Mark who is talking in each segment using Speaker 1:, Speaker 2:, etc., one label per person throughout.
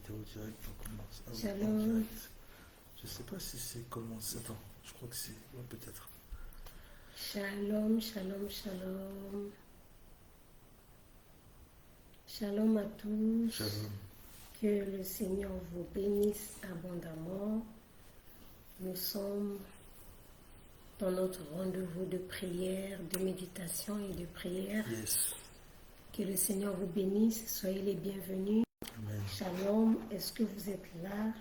Speaker 1: vidéo direct, on commence. Ah oui, en
Speaker 2: Shalom,
Speaker 1: direct. Je sais pas si c'est commencé. Attends, je crois que c'est. Ouais, peut-être.
Speaker 2: shalom, shalom, shalom. Shalom à tous.
Speaker 1: Shalom.
Speaker 2: Que le Seigneur vous bénisse abondamment. Nous sommes dans notre rendez-vous de prière, de méditation et de prière.
Speaker 1: Yes.
Speaker 2: Que le Seigneur vous bénisse. Soyez les bienvenus.
Speaker 1: Amen.
Speaker 2: Shalom, est-ce que vous êtes là?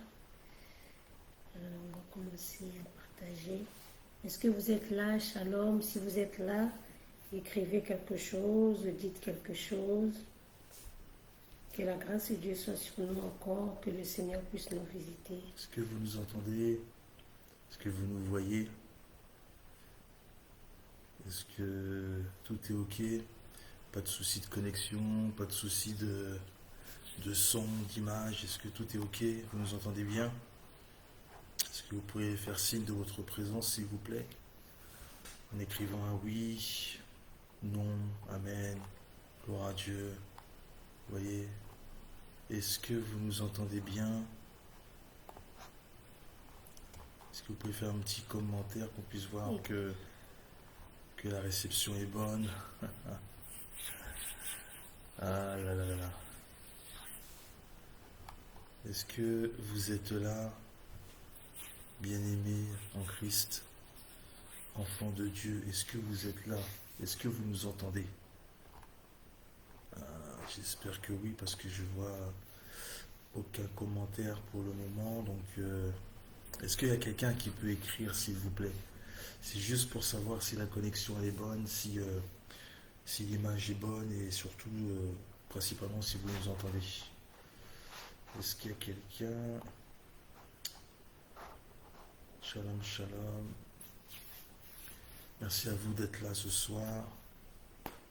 Speaker 2: On va commencer à partager. Est-ce que vous êtes là? Shalom, si vous êtes là, écrivez quelque chose, dites quelque chose. Que la grâce de Dieu soit sur nous encore, que le Seigneur puisse nous visiter.
Speaker 1: Est-ce que vous nous entendez? Est-ce que vous nous voyez? Est-ce que tout est ok? Pas de souci de connexion, pas de souci de son, d'image. Est-ce que tout est ok? Vous nous entendez bien? Est-ce que vous pouvez faire signe de votre présence, s'il vous plaît? En écrivant un oui, non, amen, gloire à Dieu. Vous voyez? Est-ce que vous nous entendez bien? Est-ce que vous pouvez faire un petit commentaire qu'on puisse voir que la réception est bonne? Ah là là là là. Est-ce que vous êtes là, bien-aimés en Christ, enfants de Dieu? Est-ce que vous êtes là? Est-ce que vous nous entendez? J'espère que oui, parce que je vois aucun commentaire pour le moment. Donc, est-ce qu'il y a quelqu'un qui peut écrire, s'il vous plaît? C'est juste pour savoir si la connexion est bonne, si l'image est bonne et surtout, principalement, si vous nous entendez. Est-ce qu'il y a quelqu'un? Shalom, shalom. Merci à vous d'être là ce soir.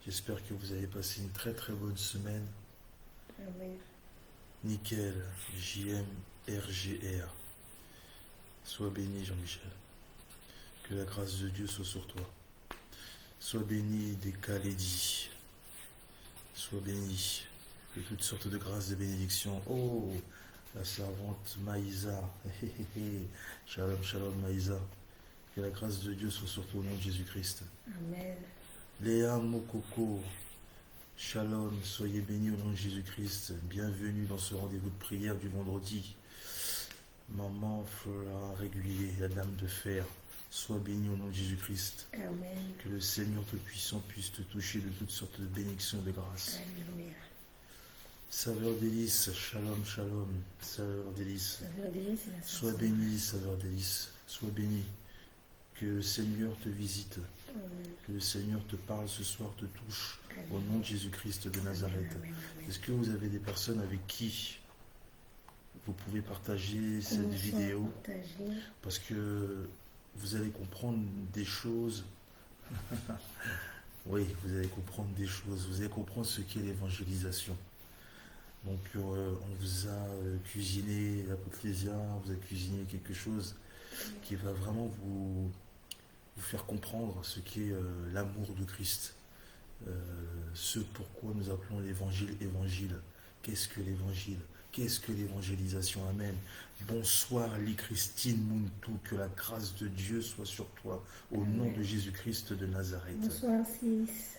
Speaker 1: J'espère que vous avez passé une très très bonne semaine.
Speaker 2: Amen.
Speaker 1: Nickel, JMRGR. Sois béni, Jean-Michel. Que la grâce de Dieu soit sur toi. Sois béni des Khaledi. Sois béni de toutes sortes de grâces, de bénédictions. Oh, la servante Maïsa. Shalom, shalom Maïsa. Que la grâce de Dieu soit sur toi au nom de Jésus-Christ.
Speaker 2: Amen.
Speaker 1: Léa Mokoko. Shalom, soyez bénis au nom de Jésus-Christ. Bienvenue dans ce rendez-vous de prière du vendredi. Maman Flora régulier, la dame de fer. Sois bénie au nom de Jésus-Christ.
Speaker 2: Amen.
Speaker 1: Que le Seigneur Tout-Puissant puisse te toucher de toutes sortes de bénédictions et de grâces.
Speaker 2: Alléluia.
Speaker 1: Saveur délice, shalom, shalom. Saveur délice.
Speaker 2: Saveur délice, c'est la
Speaker 1: Sois
Speaker 2: chanson.
Speaker 1: béni, saveur délice. Sois béni. Que le Seigneur te visite.
Speaker 2: Amen.
Speaker 1: Que le Seigneur te parle ce soir, te touche.
Speaker 2: Amen.
Speaker 1: Au nom de Jésus-Christ de Nazareth.
Speaker 2: Amen, amen.
Speaker 1: Est-ce que vous avez des personnes avec qui vous pouvez partager cette
Speaker 2: Commençons à
Speaker 1: vidéo?
Speaker 2: partager.
Speaker 1: Parce que vous allez comprendre des choses. Oui, vous allez comprendre des choses. Vous allez comprendre ce qu'est l'évangélisation. Donc, on vous a cuisiné, l'apôtlésia, on vous a cuisiné quelque chose qui va vraiment vous faire comprendre ce qu'est l'amour de Christ. Ce pourquoi nous appelons l'évangile évangile. Qu'est-ce que l'évangile? Qu'est-ce que l'évangélisation? Amen. Bonsoir, Christine Muntu, que la grâce de Dieu soit sur toi, au nom de Jésus-Christ de Nazareth.
Speaker 2: Bonsoir, Sis.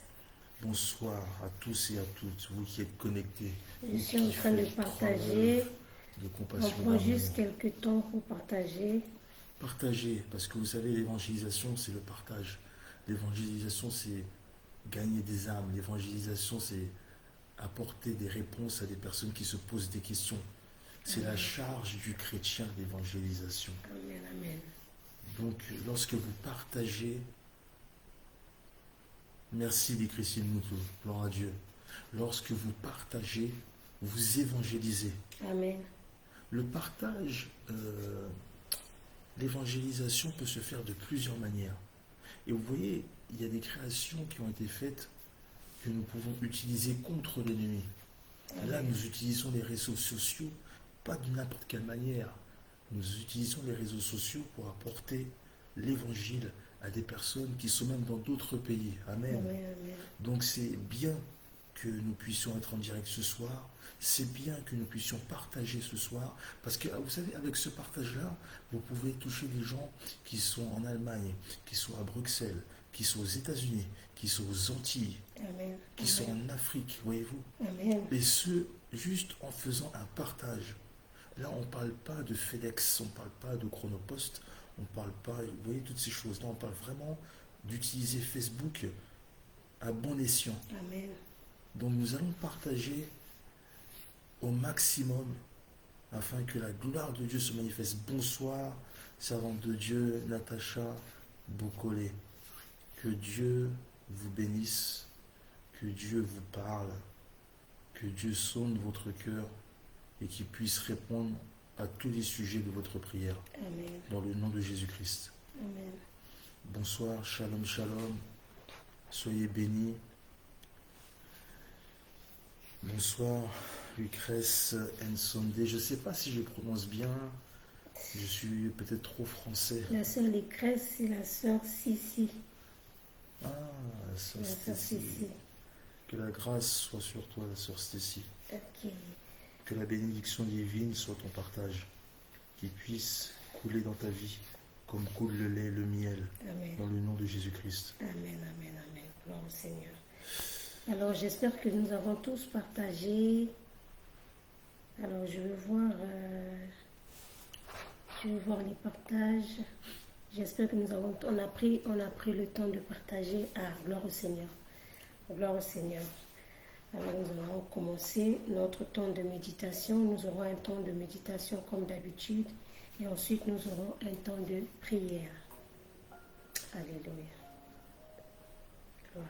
Speaker 1: Bonsoir à tous et à toutes, vous qui êtes connectés.
Speaker 2: Je suis en train de partager.
Speaker 1: De
Speaker 2: On
Speaker 1: compassion.
Speaker 2: prend
Speaker 1: d'amour.
Speaker 2: juste quelques temps pour partager.
Speaker 1: Partagez, parce que vous savez, l'évangélisation, c'est le partage. L'évangélisation, c'est gagner des âmes. L'évangélisation, c'est apporter des réponses à des personnes qui se posent des questions. C'est la charge du chrétien, l'évangélisation.
Speaker 2: Amen, amen.
Speaker 1: Donc, lorsque vous partagez, merci les Christine Moutou, gloire à Dieu. Lorsque vous partagez, vous évangélisez.
Speaker 2: Amen.
Speaker 1: Le partage, l'évangélisation peut se faire de plusieurs manières. Et vous voyez, il y a des créations qui ont été faites que nous pouvons utiliser contre l'ennemi. Là, nous utilisons les réseaux sociaux, pas de n'importe quelle manière. Nous utilisons les réseaux sociaux pour apporter l'évangile à des personnes qui sont même dans d'autres pays. Amen.
Speaker 2: Amen, amen.
Speaker 1: Donc c'est bien que nous puissions être en direct ce soir. C'est bien que nous puissions partager ce soir. Parce que, vous savez, avec ce partage-là, vous pouvez toucher des gens qui sont en Allemagne, qui sont à Bruxelles, qui sont aux États-Unis, qui sont aux Antilles,
Speaker 2: Amen.
Speaker 1: qui sont en Afrique, voyez-vous.
Speaker 2: Amen.
Speaker 1: Et ce, juste en faisant un partage. Là, on ne parle pas de FedEx, on ne parle pas de Chronopost, on ne parle pas, vous voyez, toutes ces choses. Là, on parle vraiment d'utiliser Facebook à bon escient.
Speaker 2: Amen.
Speaker 1: Donc, nous allons partager au maximum afin que la gloire de Dieu se manifeste. Bonsoir, servante de Dieu, Natacha Bokole. Que Dieu vous bénisse, que Dieu vous parle, que Dieu sonde votre cœur et qu'il puisse répondre à tous les sujets de votre prière.
Speaker 2: Amen.
Speaker 1: Dans le nom de Jésus-Christ.
Speaker 2: Amen.
Speaker 1: Bonsoir, shalom, shalom. Soyez bénis. Bonsoir, Lucrèce Nsondé. Je ne sais pas si je prononce bien. Je suis peut-être trop français.
Speaker 2: La sœur Lucrèce, c'est la sœur Sissi.
Speaker 1: Ah, la sœur
Speaker 2: La sœur
Speaker 1: Stécie.
Speaker 2: Sissi.
Speaker 1: Que la grâce soit sur toi, la sœur Stécie.
Speaker 2: Ok.
Speaker 1: Que la bénédiction divine soit ton partage. Qu'il puisse couler dans ta vie comme coule le lait, le miel.
Speaker 2: Amen.
Speaker 1: Dans le nom de Jésus-Christ.
Speaker 2: Amen, amen, amen. Gloire au Seigneur. Alors, j'espère que nous avons tous partagé. Alors, je vais voir les partages. J'espère que on a pris le temps de partager. Ah, gloire au Seigneur. Gloire au Seigneur. Alors, nous allons commencer notre temps de méditation. Nous aurons un temps de méditation comme d'habitude. Et ensuite, nous aurons un temps de prière. Alléluia. Gloire.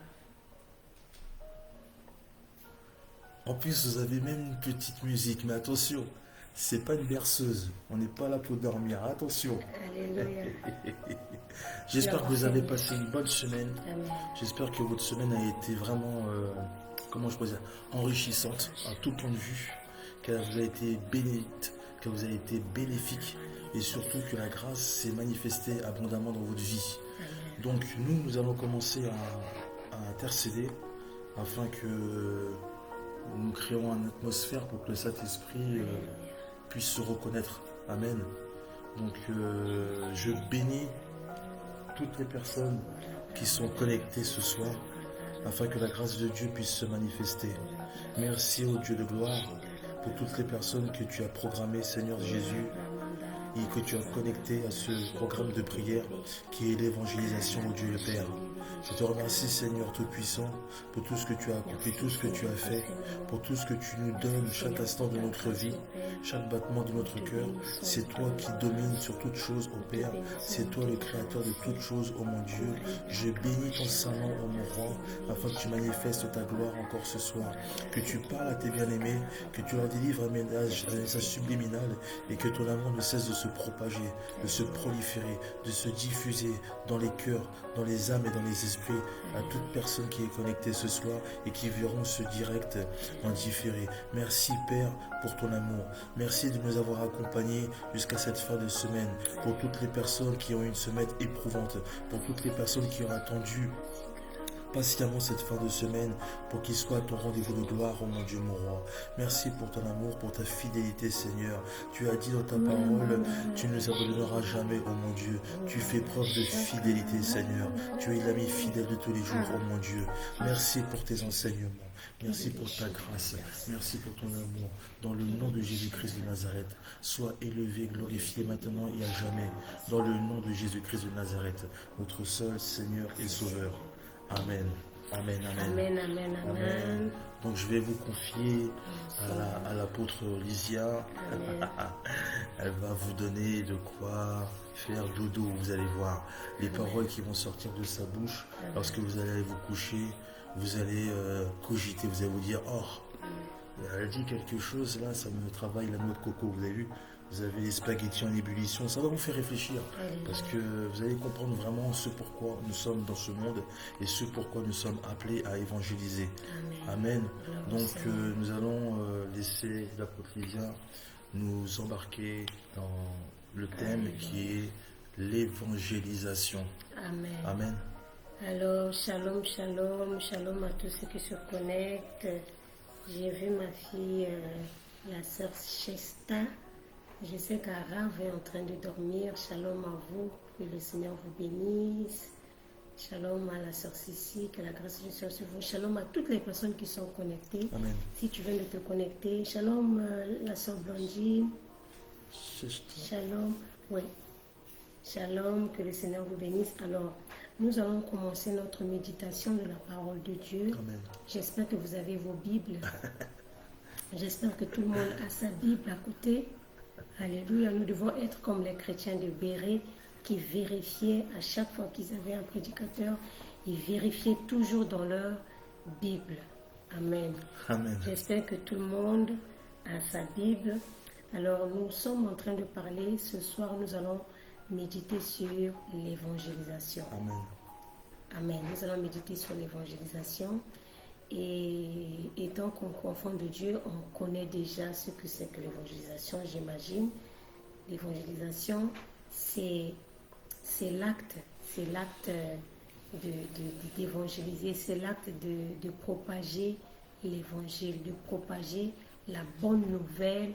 Speaker 1: En plus, vous avez même une petite musique, mais attention, c'est pas une berceuse. On n'est pas là pour dormir. Attention.
Speaker 2: Alléluia.
Speaker 1: J'espère que vous avez passé une bonne semaine.
Speaker 2: Amen.
Speaker 1: J'espère que votre semaine a été vraiment, comment je peux dire, enrichissante à tout point de vue, qu'elle vous a été bénéfique, qu'elle vous a été bénéfique, et surtout que la grâce s'est manifestée abondamment dans votre vie.
Speaker 2: Amen.
Speaker 1: Donc nous allons commencer à intercéder afin que nous créons une atmosphère pour que le Saint-Esprit puisse se reconnaître. Amen. Donc je bénis toutes les personnes qui sont connectées ce soir afin que la grâce de Dieu puisse se manifester. Merci au Dieu de gloire pour toutes les personnes que tu as programmées, Seigneur Jésus, et que tu as connectées à ce programme de prière qui est l'évangélisation au Dieu le Père. Je te remercie, Seigneur Tout-Puissant, pour tout ce que tu as accompli, tout ce que tu as fait, pour tout ce que tu nous donnes chaque instant de notre vie, chaque battement de notre cœur. C'est toi qui domines sur toutes choses, ô Père. C'est toi le Créateur de toutes choses, ô mon Dieu. Je bénis ton Saint-Nom, ô mon Roi, afin que tu manifestes ta gloire encore ce soir. Que tu parles à tes bien-aimés, que tu leur délivres un message subliminal et que ton amour ne cesse de se propager, de se proliférer, de se diffuser dans les cœurs, dans les âmes et dans les esprits, à toute personne qui est connectée ce soir et qui verront ce direct en différé. Merci Père pour ton amour. Merci de nous avoir accompagnés jusqu'à cette fin de semaine. Pour toutes les personnes qui ont eu une semaine éprouvante, pour toutes les personnes qui ont attendu patiemment cette fin de semaine pour qu'il soit à ton rendez-vous de gloire, oh mon Dieu, mon roi. Merci pour ton amour, pour ta fidélité, Seigneur. Tu as dit dans ta parole, tu ne nous abandonneras jamais, oh mon Dieu. Tu fais preuve de fidélité, Seigneur. Tu es l'ami fidèle de tous les jours, oh mon Dieu. Merci pour tes enseignements. Merci pour ta grâce. Merci pour ton amour. Dans le nom de Jésus-Christ de Nazareth, sois élevé, glorifié maintenant et à jamais. Dans le nom de Jésus-Christ de Nazareth, notre seul Seigneur et Sauveur. Amen. Amen, amen.
Speaker 2: Amen, amen, amen.
Speaker 1: Donc je vais vous confier à l'apôtre Lysia. Elle va vous donner de quoi faire dodo, vous allez voir. Les paroles qui vont sortir de sa bouche lorsque vous allez vous coucher, vous allez cogiter, vous allez vous dire, oh, elle dit quelque chose là, ça me travaille la noix de coco, vous avez vu? Vous avez les spaghettis en ébullition, ça va vous faire réfléchir parce que vous allez comprendre vraiment ce pourquoi nous sommes dans ce monde et ce pourquoi nous sommes appelés à évangéliser. Amen. Donc nous allons laisser l'apôtre Lysia nous embarquer dans le thème qui est l'évangélisation.
Speaker 2: Amen.
Speaker 1: Amen.
Speaker 2: Alors, shalom, shalom, shalom à tous ceux qui se connectent. J'ai vu ma fille, la sœur Shesta. Je sais qu'Arav est en train de dormir. Shalom à vous, que le Seigneur vous bénisse. Shalom à la sœur Sissi, que la grâce du Seigneur sur vous. Shalom à toutes les personnes qui sont connectées.
Speaker 1: Amen.
Speaker 2: Si tu viens de te connecter, shalom la sœur Blondine. Shalom, oui. Shalom, que le Seigneur vous bénisse. Alors, nous allons commencer notre méditation de la parole de Dieu.
Speaker 1: Amen.
Speaker 2: J'espère que vous avez vos Bibles. J'espère que tout le monde a sa Bible à côté. Alléluia. Nous devons être comme les chrétiens de Béret qui vérifiaient à chaque fois qu'ils avaient un prédicateur, ils vérifiaient toujours dans leur Bible. Amen.
Speaker 1: Amen.
Speaker 2: J'espère que tout le monde a sa Bible. Alors, nous sommes en train de parler. Ce soir, nous allons méditer sur l'évangélisation.
Speaker 1: Amen.
Speaker 2: Amen. Nous allons méditer sur l'évangélisation. Et étant qu'enfant de Dieu, on connaît déjà ce que c'est que l'évangélisation, j'imagine. L'évangélisation, c'est l'acte d'évangéliser, c'est l'acte de propager l'évangile, de propager la bonne nouvelle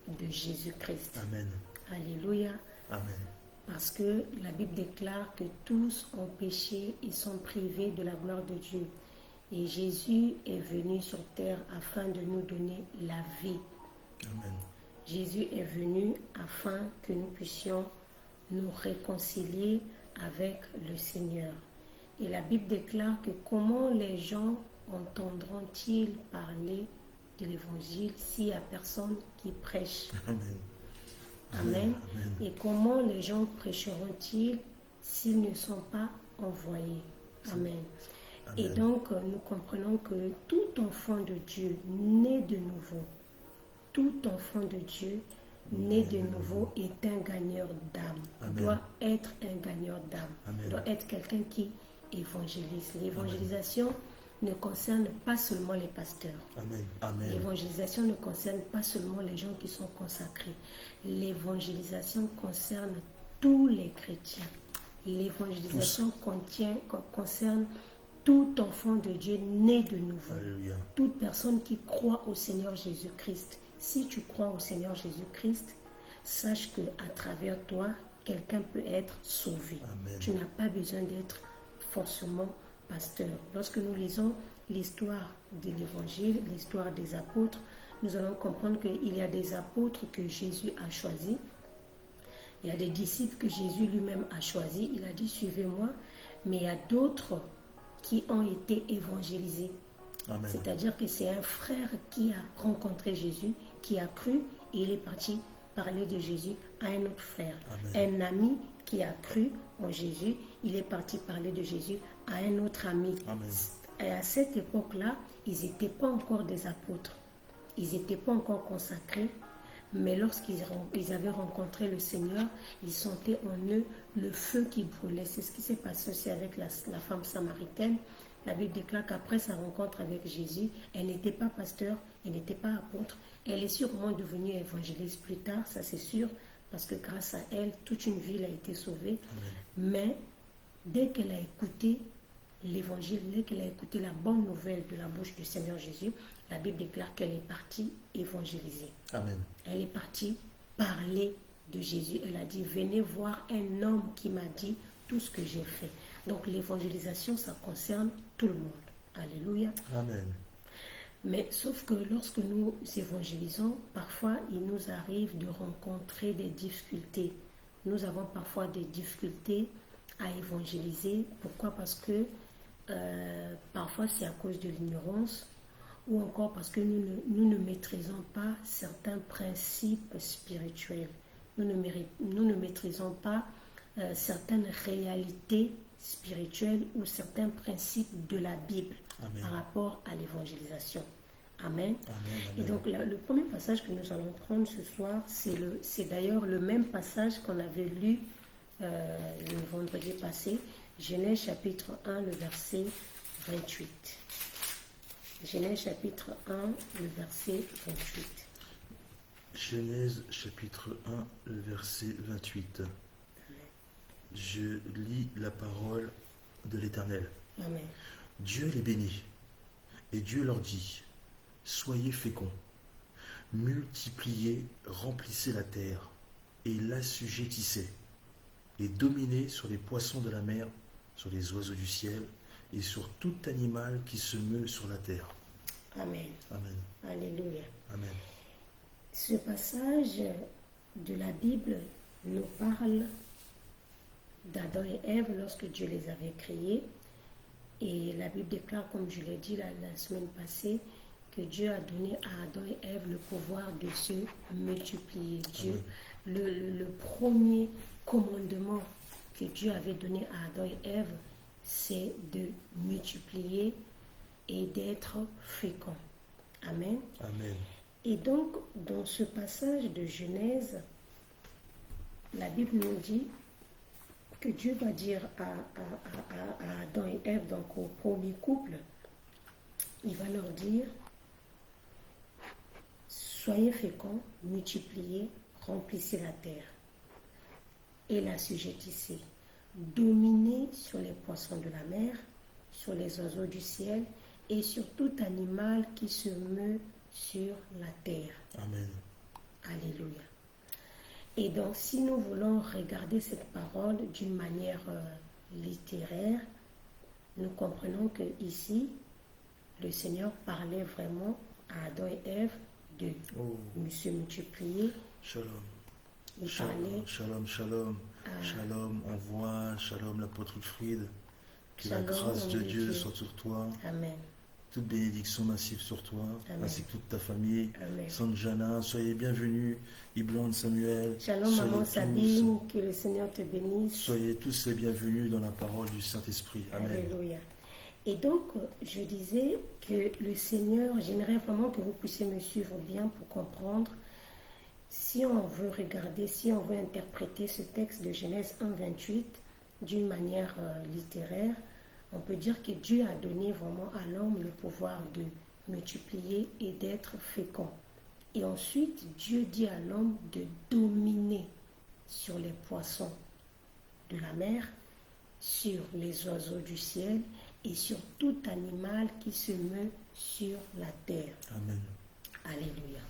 Speaker 2: de Jésus-Christ.
Speaker 1: Amen.
Speaker 2: Alléluia.
Speaker 1: Amen.
Speaker 2: Parce que la Bible déclare que tous ont péché et sont privés de la gloire de Dieu. Et Jésus est venu sur terre afin de nous donner la vie.
Speaker 1: Amen.
Speaker 2: Jésus est venu afin que nous puissions nous réconcilier avec le Seigneur. Et la Bible déclare que comment les gens entendront-ils parler de l'Évangile s'il n'y a personne qui prêche?
Speaker 1: Amen.
Speaker 2: Amen.
Speaker 1: Amen.
Speaker 2: Et comment les gens prêcheront-ils s'ils ne sont pas envoyés? Amen.
Speaker 1: Amen.
Speaker 2: Et donc, nous comprenons que tout enfant de Dieu né de nouveau, tout enfant de Dieu né de nouveau est un gagneur d'âme.
Speaker 1: Amen.
Speaker 2: Doit être un gagneur d'âme.
Speaker 1: Amen.
Speaker 2: Doit être quelqu'un qui évangélise. L'évangélisation ne concerne pas seulement les pasteurs.
Speaker 1: Amen. Amen.
Speaker 2: L'évangélisation ne concerne pas seulement les gens qui sont consacrés. L'évangélisation concerne tous les chrétiens. L'évangélisation concerne tout enfant de Dieu né de nouveau.
Speaker 1: Alléluia.
Speaker 2: Toute personne qui croit au Seigneur Jésus-Christ. Si tu crois au Seigneur Jésus-Christ, sache qu'à travers toi, quelqu'un peut être sauvé.
Speaker 1: Amen.
Speaker 2: Tu n'as pas besoin d'être forcément pasteur. Lorsque nous lisons l'histoire de l'Évangile, l'histoire des apôtres, nous allons comprendre qu'il y a des apôtres que Jésus a choisis. Il y a des disciples que Jésus lui-même a choisis. Il a dit, suivez-moi. Mais il y a d'autres qui ont été évangélisés.
Speaker 1: Amen.
Speaker 2: C'est-à-dire que c'est un frère qui a rencontré Jésus, qui a cru, et il est parti parler de Jésus à un autre frère.
Speaker 1: Amen.
Speaker 2: Un ami qui a cru en Jésus, il est parti parler de Jésus à un autre ami.
Speaker 1: Amen.
Speaker 2: Et à cette époque-là, ils n'étaient pas encore des apôtres. Ils n'étaient pas encore consacrés. Mais lorsqu'ils avaient rencontré le Seigneur, ils sentaient en eux le feu qui brûlait. C'est ce qui s'est passé aussi avec la femme samaritaine. La Bible déclare qu'après sa rencontre avec Jésus, elle n'était pas pasteur, elle n'était pas apôtre. Elle est sûrement devenue évangéliste plus tard, ça c'est sûr, parce que grâce à elle, toute une ville a été sauvée.
Speaker 1: Amen.
Speaker 2: Mais dès qu'elle a écouté l'évangile, dès qu'elle a écouté la bonne nouvelle de la bouche du Seigneur Jésus, la Bible déclare qu'elle est partie évangéliser.
Speaker 1: Amen.
Speaker 2: Elle est partie parler de Jésus. Elle a dit, venez voir un homme qui m'a dit tout ce que j'ai fait. Donc l'évangélisation, ça concerne tout le monde. Alléluia.
Speaker 1: Amen.
Speaker 2: Mais sauf que lorsque nous évangélisons, parfois il nous arrive de rencontrer des difficultés. Nous avons parfois des difficultés à évangéliser. Pourquoi? Parce que parfois c'est à cause de l'ignorance, ou encore parce que nous ne maîtrisons pas certains principes spirituels. Nous ne maîtrisons pas certaines réalités spirituelles ou certains principes de la Bible.
Speaker 1: Amen.
Speaker 2: Par rapport à l'évangélisation. Amen.
Speaker 1: Amen.
Speaker 2: Et donc le premier passage que nous allons prendre ce soir, c'est d'ailleurs le même passage qu'on avait lu le vendredi passé, Genèse chapitre 1, le verset 28. Genèse chapitre 1, le verset 28.
Speaker 1: Genèse chapitre 1, le verset 28. Je lis la parole de l'Éternel.
Speaker 2: Amen.
Speaker 1: Dieu les bénit, et Dieu leur dit, soyez féconds, multipliez, remplissez la terre, et l'assujettissez, et dominez sur les poissons de la mer, sur les oiseaux du ciel, et sur tout animal qui se meut sur la terre.
Speaker 2: Amen.
Speaker 1: Amen.
Speaker 2: Alléluia.
Speaker 1: Amen.
Speaker 2: Ce passage de la Bible nous parle d'Adam et Ève lorsque Dieu les avait créés. Et la Bible déclare, comme je l'ai dit la semaine passée, que Dieu a donné à Adam et Ève le pouvoir de se multiplier. Dieu, le premier commandement que Dieu avait donné à Adam et Ève, c'est de multiplier et d'être fécond. Amen.
Speaker 1: Amen.
Speaker 2: Et donc, dans ce passage de Genèse, la Bible nous dit que Dieu va dire à Adam et Ève, donc au premier couple, il va leur dire, soyez féconds, multipliez, remplissez la terre et l'assujettissez. Dominez sur les poissons de la mer, sur les oiseaux du ciel et sur tout animal qui se meut sur la terre.
Speaker 1: Amen.
Speaker 2: Alléluia. Et donc, si nous voulons regarder cette parole d'une manière littéraire, nous comprenons que ici, le Seigneur parlait vraiment à Adam et Ève de se multiplier.
Speaker 1: Shalom.
Speaker 2: Il
Speaker 1: Shalom,
Speaker 2: parlait
Speaker 1: shalom, shalom. Shalom, envoie, shalom, l'apôtre Wilfried. Que la
Speaker 2: Shalom,
Speaker 1: grâce de Dieu
Speaker 2: Dieu.
Speaker 1: soit sur toi.
Speaker 2: Amen.
Speaker 1: Toute bénédiction massive sur toi,
Speaker 2: Amen.
Speaker 1: ainsi que toute ta famille.
Speaker 2: Amen.
Speaker 1: Sanjana, soyez bienvenus. Iblan, Samuel.
Speaker 2: Shalom,
Speaker 1: soyez
Speaker 2: maman
Speaker 1: tous-
Speaker 2: Sabine, que le Seigneur te bénisse.
Speaker 1: Soyez tous les bienvenus dans la parole du Saint-Esprit. Amen.
Speaker 2: Alléluia. Et donc, je disais que le Seigneur, j'aimerais vraiment que vous puissiez me suivre bien pour comprendre. Si on veut regarder, si on veut interpréter ce texte de Genèse 1,28 d'une manière littéraire, on peut dire que Dieu a donné vraiment à l'homme le pouvoir de multiplier et d'être fécond. Et ensuite, Dieu dit à l'homme de dominer sur les poissons de la mer, sur les oiseaux du ciel et sur tout animal qui se meut sur la terre.
Speaker 1: Amen.
Speaker 2: Alléluia.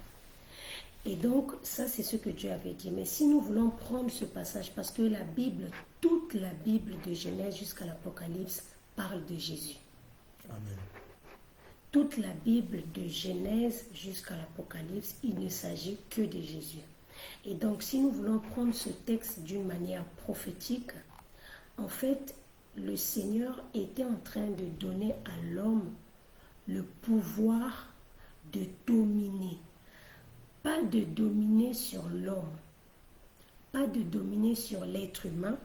Speaker 2: Et donc, ça c'est ce que Dieu avait dit. Mais si nous voulons prendre ce passage, parce que la Bible, toute la Bible de Genèse jusqu'à l'Apocalypse parle de Jésus.
Speaker 1: Amen.
Speaker 2: Toute la Bible de Genèse jusqu'à l'Apocalypse, il ne s'agit que de Jésus. Et donc, si nous voulons prendre ce texte d'une manière prophétique, en fait, le Seigneur était en train de donner à l'homme le pouvoir de dominer. Pas de dominer sur l'homme, pas de dominer sur l'être humain,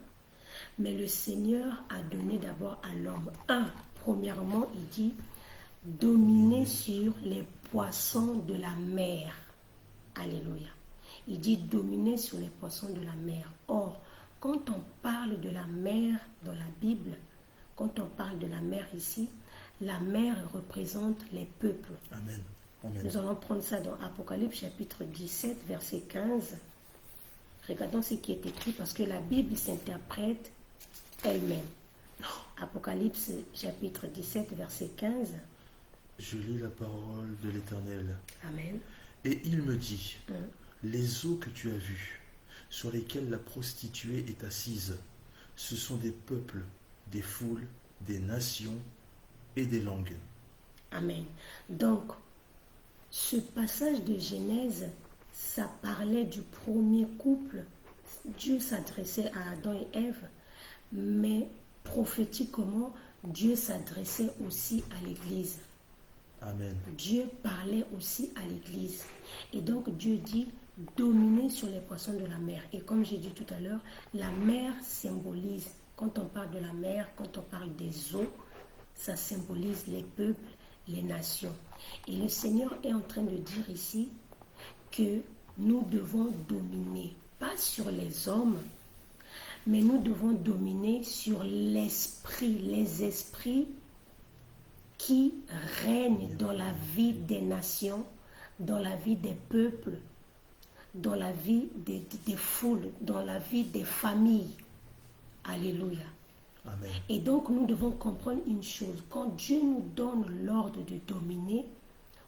Speaker 2: mais le Seigneur a donné d'abord à l'homme. Premièrement, il dit dominer sur les poissons de la mer. Alléluia. Il dit dominer sur les poissons de la mer. Or, quand on parle de la mer dans la Bible, quand on parle de la mer ici, la mer représente les peuples.
Speaker 1: Amen. Amen.
Speaker 2: Nous allons prendre ça dans Apocalypse chapitre 17, verset 15. Regardons ce qui est écrit parce que la Bible s'interprète elle-même. Apocalypse chapitre 17, verset 15.
Speaker 1: Je lis la parole de l'Éternel.
Speaker 2: Amen.
Speaker 1: Et il me dit, les eaux que tu as vues, sur lesquelles la prostituée est assise, ce sont des peuples, des foules, des nations et des langues.
Speaker 2: Amen. Donc, ce passage de Genèse, ça parlait du premier couple. Dieu s'adressait à Adam et Ève, mais prophétiquement, Dieu s'adressait aussi à l'Église.
Speaker 1: Amen.
Speaker 2: Dieu parlait aussi à l'Église. Et donc Dieu dit dominer sur les poissons de la mer. Et comme j'ai dit tout à l'heure, la mer symbolise, quand on parle de la mer, quand on parle des eaux, ça symbolise les peuples, les nations. Et le Seigneur est en train de dire ici que nous devons dominer, pas sur les hommes, mais nous devons dominer sur l'esprit, les esprits qui règnent dans la vie des nations, dans la vie des peuples, dans la vie des foules, dans la vie des familles. Alléluia.
Speaker 1: Amen.
Speaker 2: Et donc, nous devons comprendre une chose. Quand Dieu nous donne l'ordre de dominer,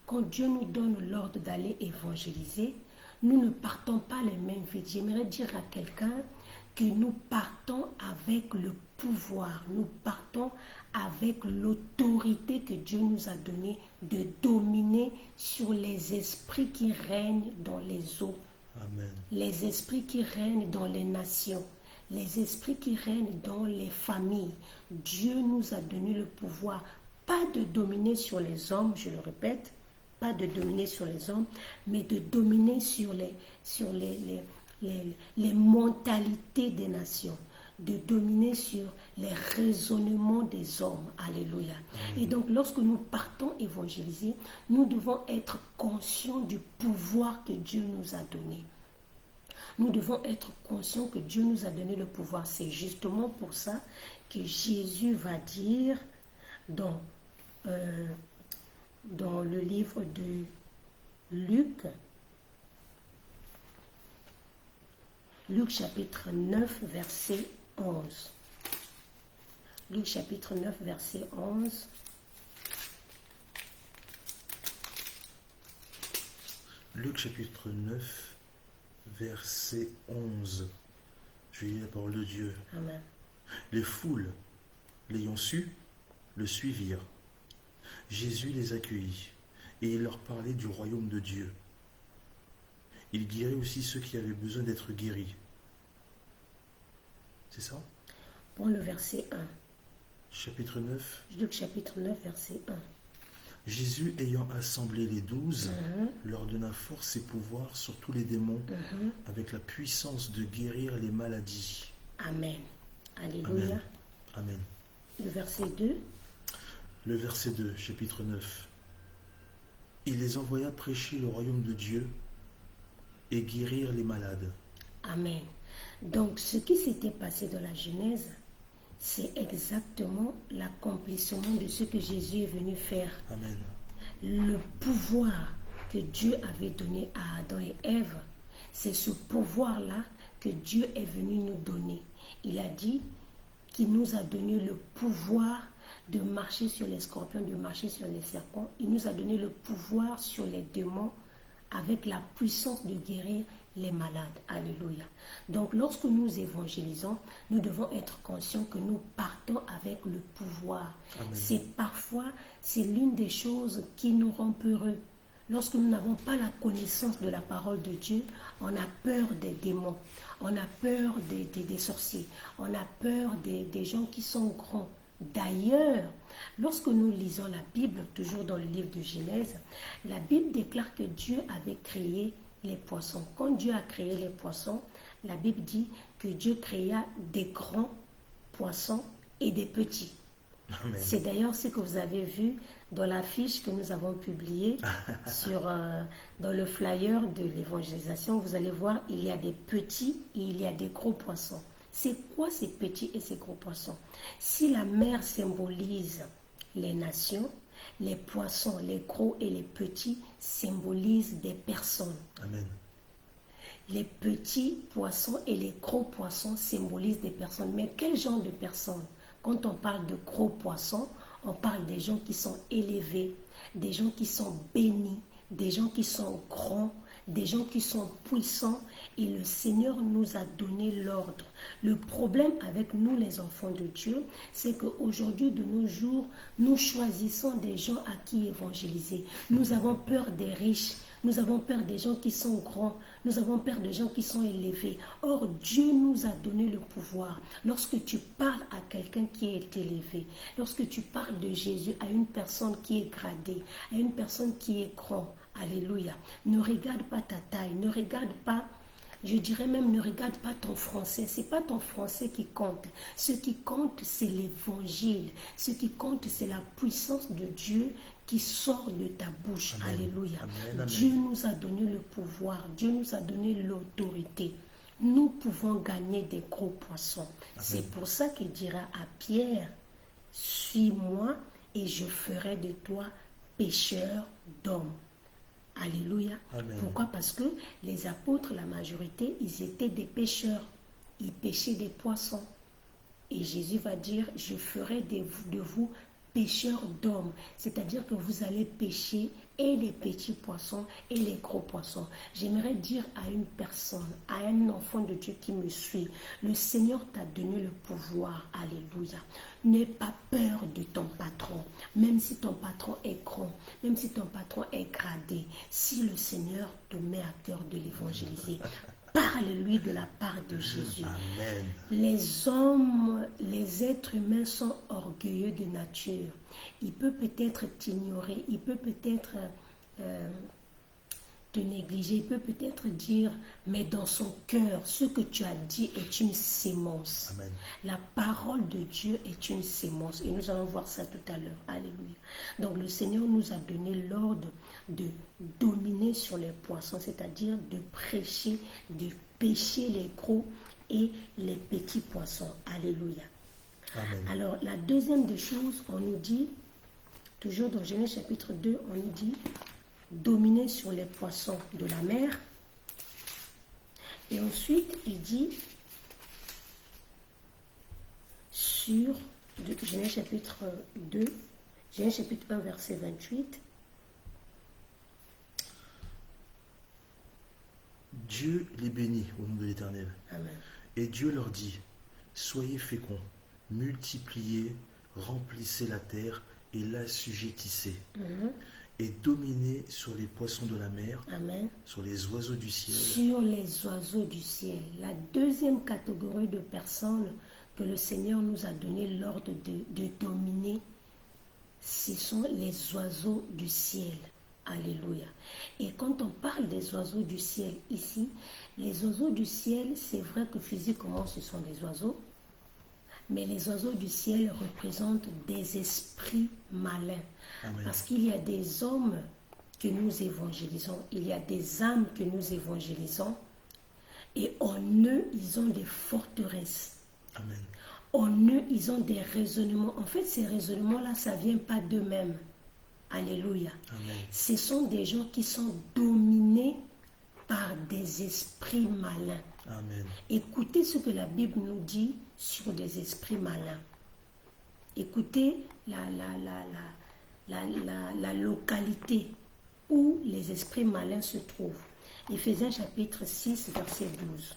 Speaker 2: quand Dieu nous donne l'ordre d'aller évangéliser, nous ne partons pas les mains vides. J'aimerais dire à quelqu'un que nous partons avec le pouvoir, nous partons avec l'autorité que Dieu nous a donnée de dominer sur les esprits qui règnent dans les eaux,
Speaker 1: Amen.
Speaker 2: les esprits qui règnent dans les nations, les esprits qui règnent dans les familles. Dieu nous a donné le pouvoir, pas de dominer sur les hommes, je le répète, pas de dominer sur les hommes, mais de dominer sur les mentalités des nations, de dominer sur les raisonnements des hommes. Alléluia. Et donc, lorsque nous partons évangéliser, nous devons être conscients du pouvoir que Dieu nous a donné. Nous devons être conscients que Dieu nous a donné le pouvoir. C'est justement pour ça que Jésus va dire dans le livre de Luc, Luc chapitre 9, verset 11. Luc chapitre 9, verset 11.
Speaker 1: Luc chapitre 9, verset 11. Je lis la parole de Dieu.
Speaker 2: Amen.
Speaker 1: Les foules, l'ayant su, le suivirent. Jésus les accueillit et il leur parlait du royaume de Dieu. Il guérit aussi ceux qui avaient besoin d'être guéris. C'est ça?
Speaker 2: Pour le verset 1.
Speaker 1: Chapitre 9.
Speaker 2: Luc chapitre 9, verset 1.
Speaker 1: Jésus ayant assemblé les 12, leur donna force et pouvoir sur tous les démons, avec la puissance de guérir les maladies.
Speaker 2: Amen. Alléluia.
Speaker 1: Amen. Amen.
Speaker 2: Le verset 2.
Speaker 1: Le verset 2, chapitre 9. Il les envoya prêcher le royaume de Dieu et guérir les malades.
Speaker 2: Amen. Donc, ce qui s'était passé dans la Genèse, c'est exactement l'accomplissement de ce que Jésus est venu faire.
Speaker 1: Amen.
Speaker 2: Le pouvoir que Dieu avait donné à Adam et Ève, c'est ce pouvoir-là que Dieu est venu nous donner. Il a dit qu'il nous a donné le pouvoir de marcher sur les scorpions, de marcher sur les serpents. Il nous a donné le pouvoir sur les démons avec la puissance de guérir les malades. Alléluia. Donc, lorsque nous évangélisons, nous devons être conscients que nous partons avec le pouvoir.
Speaker 1: Amen.
Speaker 2: C'est l'une des choses qui nous rend peureux. Lorsque nous n'avons pas la connaissance de la parole de Dieu, on a peur des démons, on a peur des sorciers, on a peur des gens qui sont grands. D'ailleurs, lorsque nous lisons la Bible, toujours dans le livre de Genèse, la Bible déclare que Dieu avait créé les poissons. Quand Dieu a créé les poissons, la Bible dit que Dieu créa des grands poissons et des petits.
Speaker 1: Amen.
Speaker 2: C'est d'ailleurs ce que vous avez vu dans l'affiche que nous avons publiée dans le flyer de l'évangélisation. Vous allez voir, il y a des petits et il y a des gros poissons. C'est quoi ces petits et ces gros poissons? Si la mer symbolise les nations, les poissons, les gros et les petits symbolisent des personnes.
Speaker 1: Amen.
Speaker 2: Les petits poissons et les gros poissons symbolisent des personnes. Mais quel genre de personnes? Quand on parle de gros poissons, on parle des gens qui sont élevés, des gens qui sont bénis, des gens qui sont grands, des gens qui sont puissants. Et le Seigneur nous a donné l'ordre. Le problème avec nous, les enfants de Dieu, c'est qu'aujourd'hui, de nos jours, nous choisissons des gens à qui évangéliser. Nous avons peur des riches. Nous avons peur des gens qui sont grands. Nous avons peur des gens qui sont élevés. Or, Dieu nous a donné le pouvoir. Lorsque tu parles à quelqu'un qui est élevé, lorsque tu parles de Jésus à une personne qui est gradée, à une personne qui est grand, alléluia, ne regarde pas ta taille, ne regarde pas, je dirais même, ne regarde pas ton français. Ce n'est pas ton français qui compte. Ce qui compte, c'est l'évangile. Ce qui compte, c'est la puissance de Dieu qui sort de ta bouche.
Speaker 1: Amen.
Speaker 2: Alléluia.
Speaker 1: Amen.
Speaker 2: Dieu nous a donné le pouvoir. Dieu nous a donné l'autorité. Nous pouvons gagner des gros poissons. C'est pour ça qu'il dira à Pierre, suis-moi et je ferai de toi pécheur d'hommes. Alléluia.
Speaker 1: Amen.
Speaker 2: Pourquoi? Parce que les apôtres, la majorité, ils étaient des pêcheurs. Ils pêchaient des poissons. Et Jésus va dire, je ferai de vous pêcheurs d'hommes. C'est-à-dire que vous allez pêcher et les petits poissons et les gros poissons. J'aimerais dire à une personne, à un enfant de Dieu qui me suit, le Seigneur t'a donné le pouvoir. Alléluia. N'aie pas peur de ton patron, même si ton patron est grand, même si ton patron est gradé. Si le Seigneur te met à cœur de l'évangéliser, parle-lui de la part de Jésus.
Speaker 1: Amen.
Speaker 2: Les hommes, les êtres humains sont orgueilleux de nature. Il peut peut-être t'ignorer, il peut peut-être te négliger, il peut peut-être dire, mais dans son cœur, ce que tu as dit est une sémence.
Speaker 1: Amen.
Speaker 2: La parole de Dieu est une sémence. Et nous allons voir ça tout à l'heure. Alléluia. Donc le Seigneur nous a donné l'ordre de dominer sur les poissons, c'est-à-dire de prêcher, de pêcher les gros et les petits poissons. Alléluia.
Speaker 1: Amen.
Speaker 2: Alors, la deuxième des choses, on nous dit, toujours dans Genèse chapitre 2, on nous dit, dominer sur les poissons de la mer. Et ensuite, il dit, sur Genèse chapitre 2, Genèse chapitre 1, verset 28,
Speaker 1: Dieu les bénit au nom de l'Éternel.
Speaker 2: Amen.
Speaker 1: Et Dieu leur dit, soyez féconds, multipliez, remplissez la terre et l'assujettissez. Et dominez sur les poissons de la mer,
Speaker 2: Amen.
Speaker 1: sur les oiseaux du ciel.
Speaker 2: Sur les oiseaux du ciel. La deuxième catégorie de personnes que le Seigneur nous a donné l'ordre de dominer, ce sont les oiseaux du ciel. Alléluia. Et quand on parle des oiseaux du ciel ici, les oiseaux du ciel, c'est vrai que physiquement ce sont des oiseaux, mais les oiseaux du ciel représentent des esprits malins.
Speaker 1: Amen.
Speaker 2: Parce qu'il y a des hommes que nous évangélisons, il y a des âmes que nous évangélisons, et en eux, ils ont des forteresses.
Speaker 1: Amen.
Speaker 2: En eux, ils ont des raisonnements. En fait, ces raisonnements-là, ça ne vient pas d'eux-mêmes. Alléluia.
Speaker 1: Amen.
Speaker 2: Ce sont des gens qui sont dominés par des esprits malins.
Speaker 1: Amen.
Speaker 2: Écoutez ce que la Bible nous dit sur des esprits malins. Écoutez la localité où les esprits malins se trouvent. Éphésiens chapitre 6, verset 12.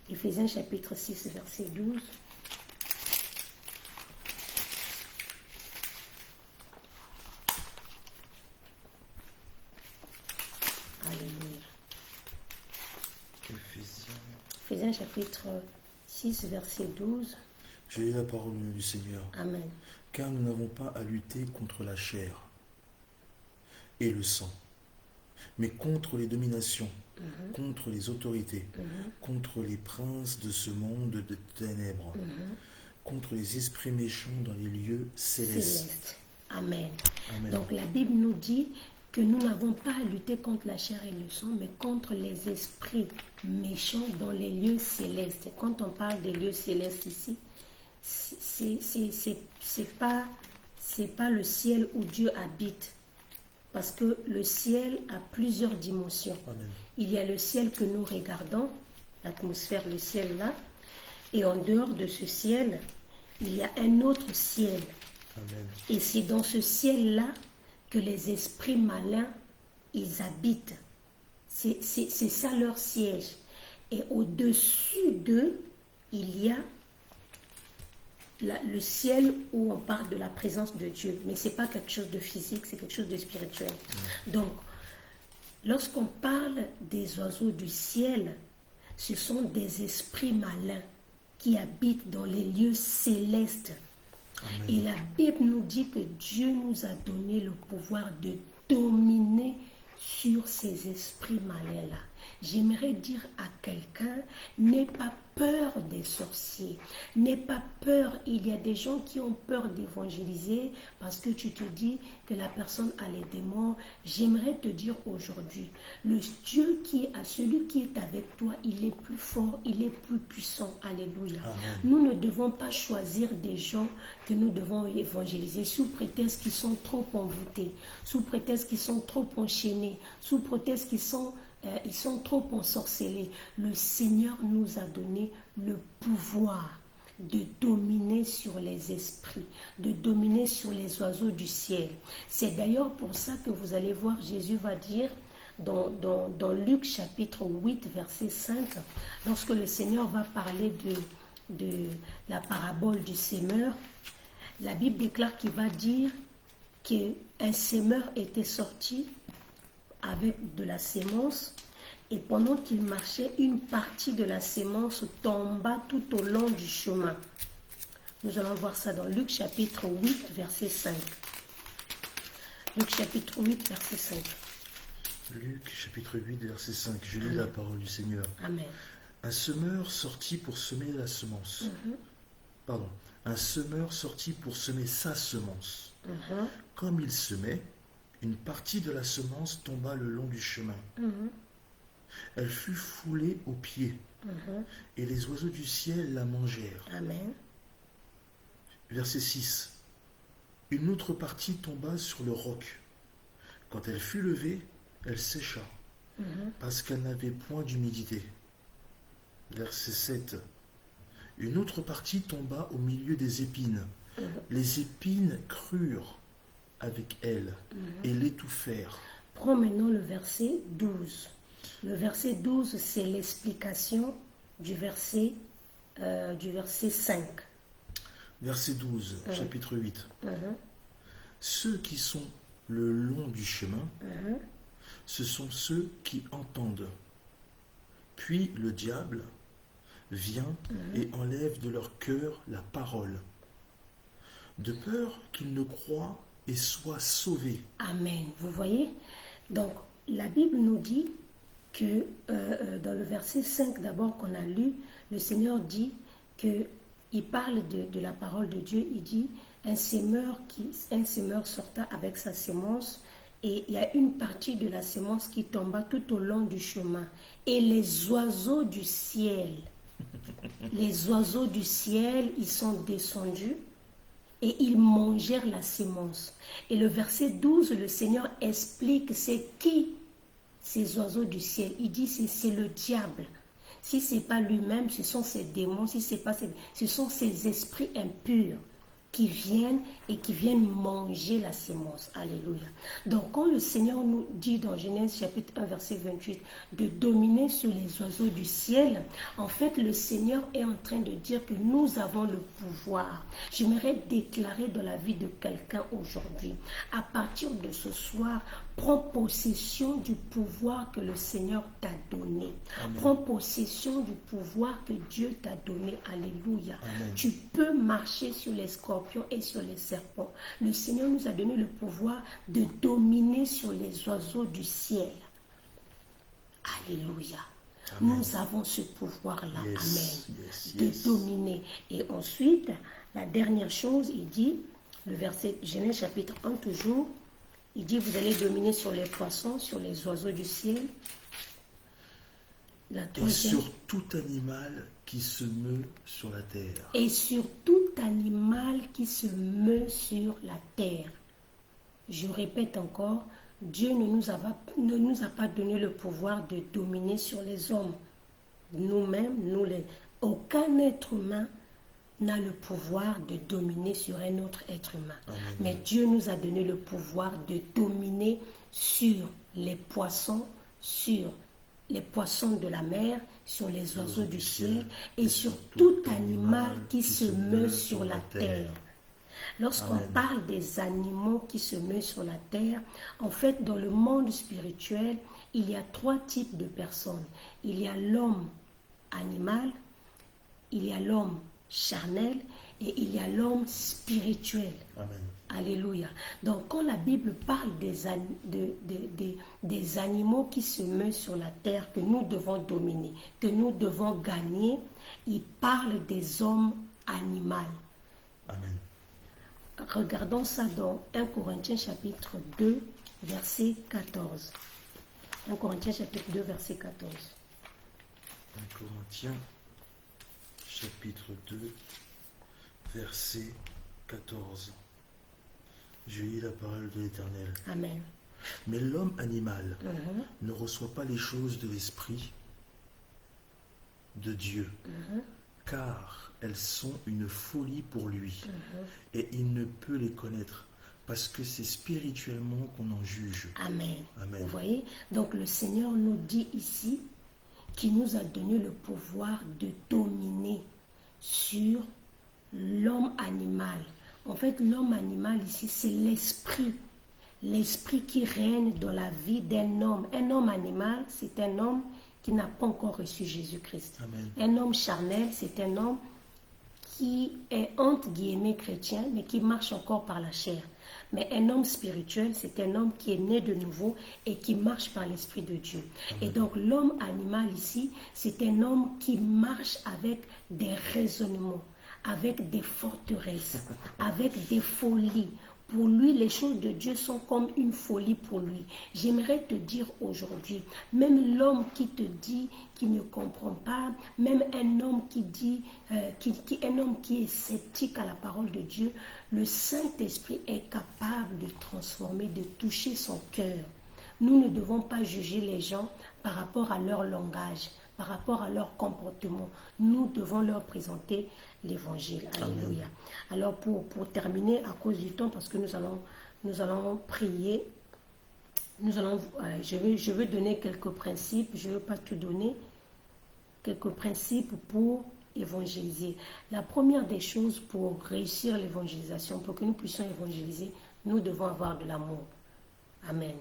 Speaker 2: Éphésiens chapitre 6, verset 12. Alléluia. Éphésiens chapitre 6, verset 12.
Speaker 1: Je lis la parole du Seigneur.
Speaker 2: Amen.
Speaker 1: Car nous n'avons pas à lutter contre la chair et le sang, mais contre les dominations, contre les autorités, contre les princes de ce monde de ténèbres, contre les esprits méchants dans les lieux célestes.
Speaker 2: Céleste. Amen.
Speaker 1: Amen.
Speaker 2: Donc la Bible nous dit que nous n'avons pas à lutter contre la chair et le sang, mais contre les esprits méchants dans les lieux célestes. Et quand on parle des lieux célestes ici, c'est pas le ciel où Dieu habite, parce que le ciel a plusieurs dimensions.
Speaker 1: Amen.
Speaker 2: Il y a le ciel que nous regardons, l'atmosphère, le ciel là, et en dehors de ce ciel, il y a un autre ciel.
Speaker 1: Amen.
Speaker 2: Et c'est dans ce ciel-là que les esprits malins, ils habitent. C'est ça leur siège. Et au-dessus d'eux, il y a le ciel où on parle de la présence de Dieu. Mais ce n'est pas quelque chose de physique, c'est quelque chose de spirituel. Donc, lorsqu'on parle des oiseaux du ciel, ce sont des esprits malins qui habitent dans les lieux célestes.
Speaker 1: Amen.
Speaker 2: Et la Bible nous dit que Dieu nous a donné le pouvoir de dominer sur ces esprits malins-là. J'aimerais dire à quelqu'un, n'aie pas peur des sorciers, n'aie pas peur. Il y a des gens qui ont peur d'évangéliser parce que tu te dis que la personne a les démons. J'aimerais te dire aujourd'hui, le Dieu celui qui est avec toi, il est plus fort, il est plus puissant. Alléluia.
Speaker 1: Amen.
Speaker 2: Nous ne devons pas choisir des gens que nous devons évangéliser sous prétexte qu'ils sont trop envoûtés, sous prétexte qu'ils sont trop enchaînés, sous prétexte qu'ils sont ils sont trop ensorcelés. Le Seigneur nous a donné le pouvoir de dominer sur les esprits, de dominer sur les oiseaux du ciel. C'est d'ailleurs pour ça que vous allez voir, Jésus va dire dans Luc chapitre 8, verset 5, lorsque le Seigneur va parler de la parabole du sémeur, la Bible déclare qu'il va dire qu'un sémeur était sorti avec de la sémence, et pendant qu'il marchait, une partie de la sémence tomba tout au long du chemin. Nous allons voir ça dans Luc chapitre 8, verset 5. Luc chapitre 8, verset 5.
Speaker 1: Luc chapitre 8, verset 5. Je lis la parole du Seigneur.
Speaker 2: Amen.
Speaker 1: Un semeur sortit pour semer la semence. Pardon. Un semeur sortit pour semer sa semence. Comme il semait, une partie de la semence tomba le long du chemin. Elle fut foulée aux pieds, et les oiseaux du ciel la mangèrent.
Speaker 2: Amen.
Speaker 1: Verset 6. Une autre partie tomba sur le roc. Quand elle fut levée, elle sécha, parce qu'elle n'avait point d'humidité. Verset 7. Une autre partie tomba au milieu des épines. Les épines crurent avec elle et l'étouffèrent.
Speaker 2: Prends maintenant le verset 12. Le verset 12, c'est l'explication du verset 5.
Speaker 1: Verset 12, chapitre 8. Ceux qui sont le long du chemin, ce sont ceux qui entendent. Puis le diable vient et enlève de leur cœur la parole, de peur qu'ils ne croient et soient sauvés.
Speaker 2: Amen. Vous voyez? Donc, la Bible nous dit que dans le verset 5 d'abord qu'on a lu, le Seigneur dit qu'il parle de la parole de Dieu. Il dit un semeur sorta avec sa sémence, et il y a une partie de la sémence qui tomba tout au long du chemin. Et les oiseaux du ciel, ils sont descendus et ils mangèrent la sémence. Et le verset 12, le Seigneur explique c'est qui ces oiseaux du ciel. Il dit c'est le diable. Si ce n'est pas lui-même, ce sont ses démons. Si c'est pas ce sont ces esprits impurs qui viennent manger la sémence. Alléluia. Donc quand le Seigneur nous dit dans Genèse chapitre 1 verset 28 de dominer sur les oiseaux du ciel, en fait le Seigneur est en train de dire que nous avons le pouvoir. J'aimerais déclarer dans la vie de quelqu'un aujourd'hui, à partir de ce soir, prends possession du pouvoir que le Seigneur t'a donné. Amen. Prends possession du pouvoir que Dieu t'a donné. Alléluia. Amen. Tu peux marcher sur les scorpions et sur les serpents. Le Seigneur nous a donné le pouvoir de dominer sur les oiseaux du ciel. Alléluia. Amen. Nous avons ce pouvoir-là. Amen. De dominer. Et ensuite, la dernière chose, il dit, le verset Genèse chapitre 1 toujours, il dit, vous allez dominer sur les poissons, sur les oiseaux du ciel.
Speaker 1: Et sur tout animal qui se meut sur la terre.
Speaker 2: Et sur tout animal qui se meut sur la terre. Je répète encore, Dieu ne nous a pas donné le pouvoir de dominer sur les hommes. Nous-mêmes, aucun être humain n'a le pouvoir de dominer sur un autre être humain. Amen. Mais Dieu nous a donné le pouvoir de dominer sur les poissons, de la mer, sur les oiseaux du ciel et sur tout animal qui se meut sur la terre. Lorsqu'on parle des animaux qui se meuvent sur la terre, en fait, dans le monde spirituel, il y a 3 types de personnes. Il y a l'homme animal, il y a l'homme charnel et il y a l'homme spirituel.
Speaker 1: Amen.
Speaker 2: Alléluia. Donc quand la Bible parle des animaux qui se meuvent sur la terre, que nous devons dominer, que nous devons gagner, il parle des hommes animaux.
Speaker 1: Amen.
Speaker 2: Regardons ça dans 1 Corinthiens chapitre 2, verset 14. 1 Corinthiens chapitre 2, verset 14.
Speaker 1: 1 Corinthiens chapitre 2, verset 14. Je lis la parole de l'Éternel.
Speaker 2: Amen.
Speaker 1: Mais l'homme animal ne reçoit pas les choses de l'esprit de Dieu, car elles sont une folie pour lui, et il ne peut les connaître, parce que c'est spirituellement qu'on en juge.
Speaker 2: Amen.
Speaker 1: Amen.
Speaker 2: Vous voyez? Donc le Seigneur nous dit ici qu'il nous a donné le pouvoir de dominer sur l'homme animal. En fait, l'homme animal ici, c'est l'esprit. L'esprit qui règne dans la vie d'un homme. Un homme animal, c'est un homme qui n'a pas encore reçu Jésus-Christ.
Speaker 1: Amen.
Speaker 2: Un homme charnel, c'est un homme qui est entre guillemets chrétien, mais qui marche encore par la chair. Mais un homme spirituel, c'est un homme qui est né de nouveau et qui marche par l'Esprit de Dieu. Et donc l'homme animal ici, c'est un homme qui marche avec des raisonnements, avec des forteresses, avec des folies. Pour lui, les choses de Dieu sont comme une folie pour lui. J'aimerais te dire aujourd'hui, même l'homme qui te dit qu'il ne comprend pas, même un homme qui dit, un homme qui est sceptique à la parole de Dieu, le Saint-Esprit est capable de transformer, de toucher son cœur. Nous ne devons pas juger les gens par rapport à leur langage, par rapport à leur comportement. Nous devons leur présenter l'évangile. Alléluia. Alors pour terminer, à cause du temps, parce que nous allons prier, je veux donner quelques principes, je ne veux pas tout donner, quelques principes pour évangéliser. La première des choses pour réussir l'évangélisation, pour que nous puissions évangéliser, nous devons avoir de l'amour. Amen.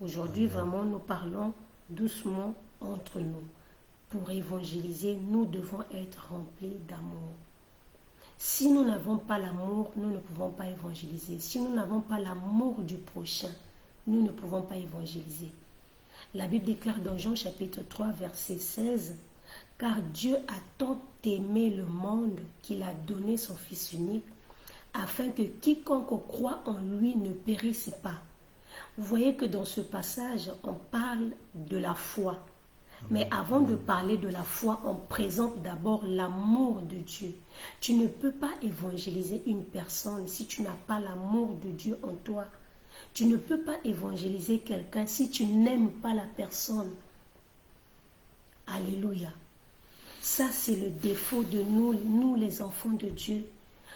Speaker 2: Aujourd'hui, vraiment, nous parlons doucement entre nous. Pour évangéliser, nous devons être remplis d'amour. Si nous n'avons pas l'amour, nous ne pouvons pas évangéliser. Si nous n'avons pas l'amour du prochain, nous ne pouvons pas évangéliser. La Bible déclare dans Jean chapitre 3, verset 16, « Car Dieu a tant aimé le monde qu'il a donné son Fils unique, afin que quiconque croit en lui ne périsse pas. » Vous voyez que dans ce passage, on parle de la foi. Mais avant de parler de la foi, on présente d'abord l'amour de Dieu. Tu ne peux pas évangéliser une personne si tu n'as pas l'amour de Dieu en toi. Tu ne peux pas évangéliser quelqu'un si tu n'aimes pas la personne. Alléluia. Ça, c'est le défaut de nous les enfants de Dieu.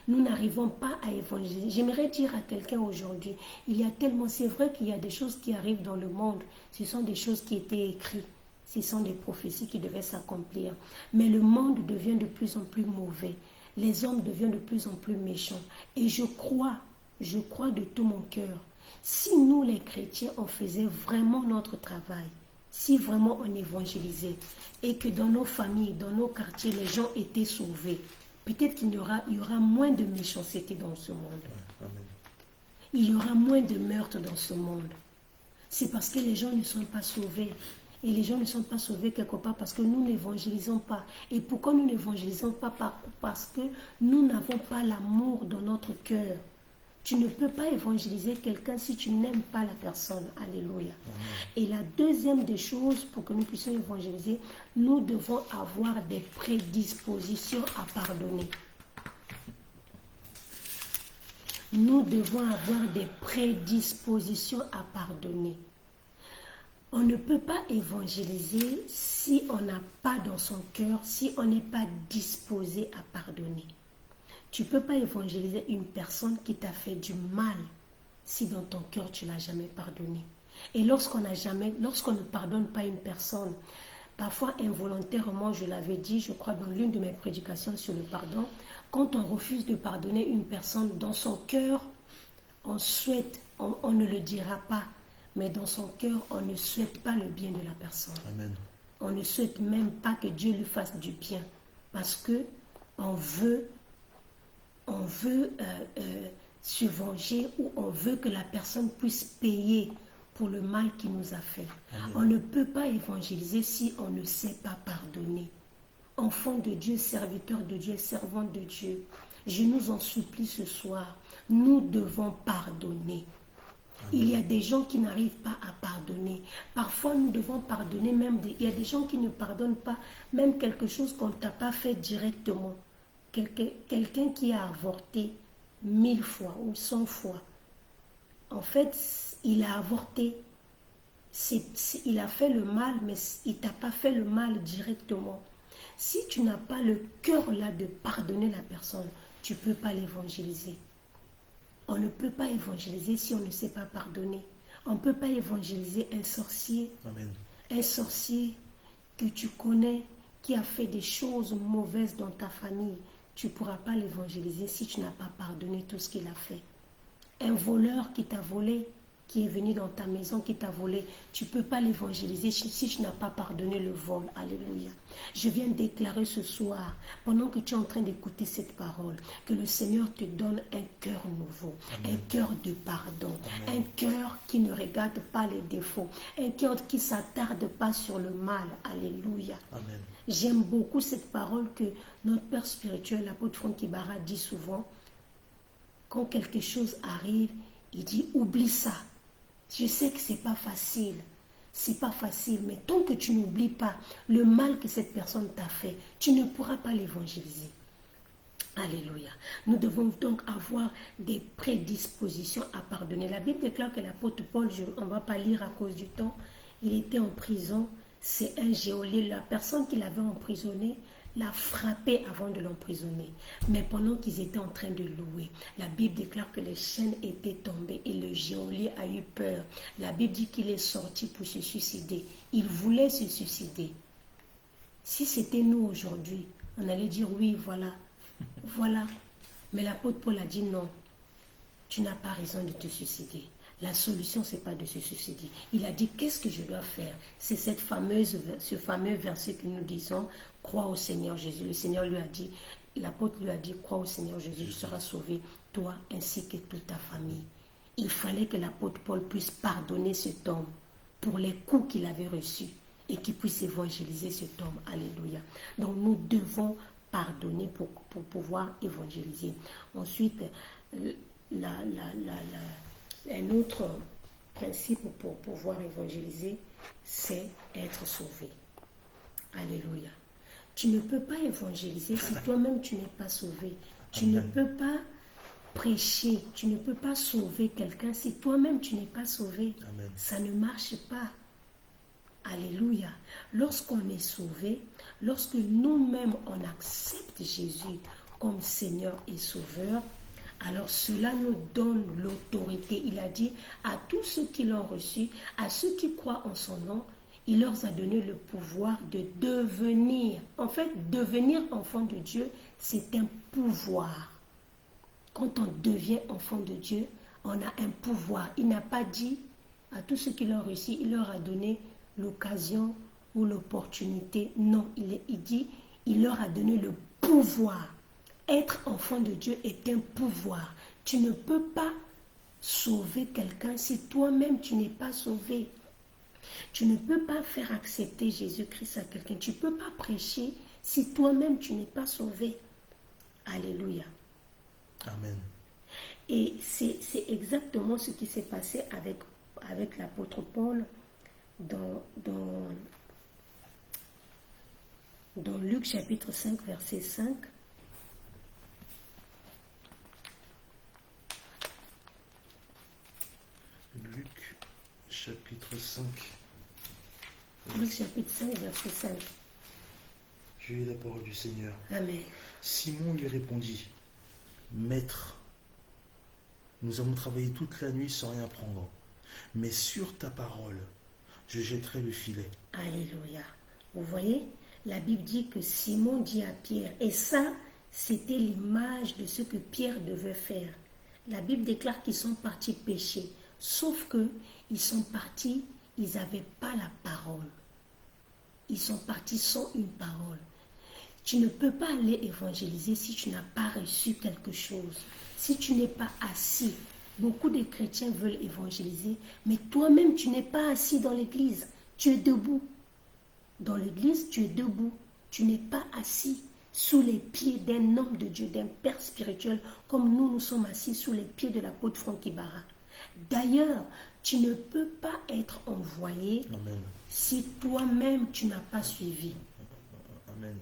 Speaker 2: Nous n'arrivons pas à évangéliser. J'aimerais dire à quelqu'un aujourd'hui, il y a tellement, c'est vrai qu'il y a des choses qui arrivent dans le monde. Ce sont des choses qui étaient écrites. Ce sont des prophéties qui devaient s'accomplir. Mais le monde devient de plus en plus mauvais. Les hommes deviennent de plus en plus méchants. Et je crois de tout mon cœur, si nous les chrétiens, on faisait vraiment notre travail, si vraiment on évangélisait, et que dans nos familles, dans nos quartiers, les gens étaient sauvés, peut-être qu'il y aura moins de méchanceté dans ce monde.
Speaker 1: Amen.
Speaker 2: Il y aura moins de meurtres dans ce monde. C'est parce que les gens ne sont pas sauvés. Et les gens ne sont pas sauvés quelque part parce que nous n'évangélisons pas. Et pourquoi nous n'évangélisons pas? Parce que nous n'avons pas l'amour dans notre cœur. Tu ne peux pas évangéliser quelqu'un si tu n'aimes pas la personne. Alléluia. Et la deuxième des choses pour que nous puissions évangéliser, nous devons avoir des prédispositions à pardonner. Nous devons avoir des prédispositions à pardonner. On ne peut pas évangéliser si on n'a pas dans son cœur, si on n'est pas disposé à pardonner. Tu ne peux pas évangéliser une personne qui t'a fait du mal si dans ton cœur tu ne l'as jamais pardonné. Et lorsqu'on ne pardonne pas une personne, parfois involontairement, je l'avais dit, je crois dans l'une de mes prédications sur le pardon, quand on refuse de pardonner une personne, dans son cœur, on souhaite, on ne le dira pas, mais dans son cœur, on ne souhaite pas le bien de la personne.
Speaker 1: Amen.
Speaker 2: On ne souhaite même pas que Dieu lui fasse du bien, parce que on veut se venger ou on veut que la personne puisse payer pour le mal qu'il nous a fait. Amen. On ne peut pas évangéliser si on ne sait pas pardonner. Enfants de Dieu, serviteurs de Dieu, servants de Dieu, je nous en supplie ce soir, nous devons pardonner. Il y a des gens qui n'arrivent pas à pardonner. Parfois, nous devons pardonner même. Il y a des gens qui ne pardonnent pas même quelque chose qu'on ne t'a pas fait directement. Quelqu'un qui a avorté 1000 fois ou 100 fois. En fait, il a avorté. Il a fait le mal, mais il t'a pas fait le mal directement. Si tu n'as pas le cœur là de pardonner la personne, tu ne peux pas l'évangéliser. On ne peut pas évangéliser si on ne sait pas pardonner. On ne peut pas évangéliser un sorcier.
Speaker 1: Amen.
Speaker 2: Un sorcier que tu connais, qui a fait des choses mauvaises dans ta famille. Tu ne pourras pas l'évangéliser si tu n'as pas pardonné tout ce qu'il a fait. Un voleur qui t'a volé, qui est venu dans ta maison, qui t'a volé, tu ne peux pas l'évangéliser si tu n'as pas pardonné le vol. Alléluia. Je viens déclarer ce soir, pendant que tu es en train d'écouter cette parole, que le Seigneur te donne un cœur nouveau, un cœur de pardon, un cœur qui ne regarde pas les défauts, un cœur qui ne s'attarde pas sur le mal. Alléluia.
Speaker 1: Amen.
Speaker 2: J'aime beaucoup cette parole que notre Père spirituel, l'apôtre Franck Ibarra, dit souvent. Quand quelque chose arrive, il dit oublie ça. Je sais que c'est pas facile, mais tant que tu n'oublies pas le mal que cette personne t'a fait, tu ne pourras pas l'évangéliser. Alléluia. Nous devons donc avoir des prédispositions à pardonner. La Bible déclare que l'apôtre Paul, on ne va pas lire à cause du temps, il était en prison, c'est un geôlier, la personne qui l'avait emprisonné l'a frappé avant de l'emprisonner. Mais pendant qu'ils étaient en train de louer, la Bible déclare que les chaînes étaient tombées et le geôlier a eu peur. La Bible dit qu'il est sorti pour se suicider. Il voulait se suicider. Si c'était nous aujourd'hui, on allait dire oui, voilà. Mais l'apôtre Paul a dit non, tu n'as pas raison de te suicider. La solution, ce n'est pas de se suicider. Il a dit, qu'est-ce que je dois faire? C'est ce fameux verset que nous disons, crois au Seigneur Jésus. Le Seigneur lui a dit, l'apôtre lui a dit, crois au Seigneur Jésus, tu seras sauvé, toi ainsi que toute ta famille. Il fallait que l'apôtre Paul puisse pardonner cet homme pour les coups qu'il avait reçus et qu'il puisse évangéliser cet homme. Alléluia. Donc nous devons pardonner pour pouvoir évangéliser. Ensuite, un autre principe pour pouvoir évangéliser, c'est être sauvé. Alléluia. Tu ne peux pas évangéliser si toi-même tu n'es pas sauvé. Tu ne peux pas prêcher, tu ne peux pas sauver quelqu'un si toi-même tu n'es pas sauvé.
Speaker 1: Amen.
Speaker 2: Ça ne marche pas. Alléluia. Lorsqu'on est sauvé, lorsque nous-mêmes on accepte Jésus comme Seigneur et Sauveur, alors cela nous donne l'autorité. Il a dit à tous ceux qui l'ont reçu, à ceux qui croient en son nom, il leur a donné le pouvoir de devenir. En fait, devenir enfant de Dieu, c'est un pouvoir. Quand on devient enfant de Dieu, on a un pouvoir. Il n'a pas dit à tous ceux qui l'ont reçu, il leur a donné l'occasion ou l'opportunité. Non, il dit, il leur a donné le pouvoir. Être enfant de Dieu est un pouvoir. Tu ne peux pas sauver quelqu'un si toi-même tu n'es pas sauvé. Tu ne peux pas faire accepter Jésus-Christ à quelqu'un. Tu ne peux pas prêcher si toi-même tu n'es pas sauvé. Alléluia.
Speaker 1: Amen.
Speaker 2: Et c'est exactement ce qui s'est passé avec l'apôtre Paul dans Luc chapitre 5, verset 5.
Speaker 1: Luc chapitre 5.
Speaker 2: Luc chapitre 5, verset 5.
Speaker 1: J'ai eu la parole du Seigneur.
Speaker 2: Amen.
Speaker 1: Simon lui répondit, Maître, nous avons travaillé toute la nuit sans rien prendre, mais sur ta parole, je jetterai le filet.
Speaker 2: Alléluia. Vous voyez, la Bible dit que Simon dit à Pierre, et ça, c'était l'image de ce que Pierre devait faire. La Bible déclare qu'ils sont partis pêcher, sauf qu'ils sont partis, ils n'avaient pas la parole. Ils sont partis sans une parole. Tu ne peux pas aller évangéliser si tu n'as pas reçu quelque chose, si tu n'es pas assis. Beaucoup de chrétiens veulent évangéliser, mais toi-même, tu n'es pas assis dans l'église. Tu es debout. Dans l'église, tu es debout. Tu n'es pas assis sous les pieds d'un homme de Dieu, d'un Père spirituel, comme nous sommes assis sous les pieds de l'apôtre Franck Ibarra. D'ailleurs, tu ne peux pas être envoyé
Speaker 1: Amen.
Speaker 2: si toi-même, tu n'as pas suivi.
Speaker 1: Amen.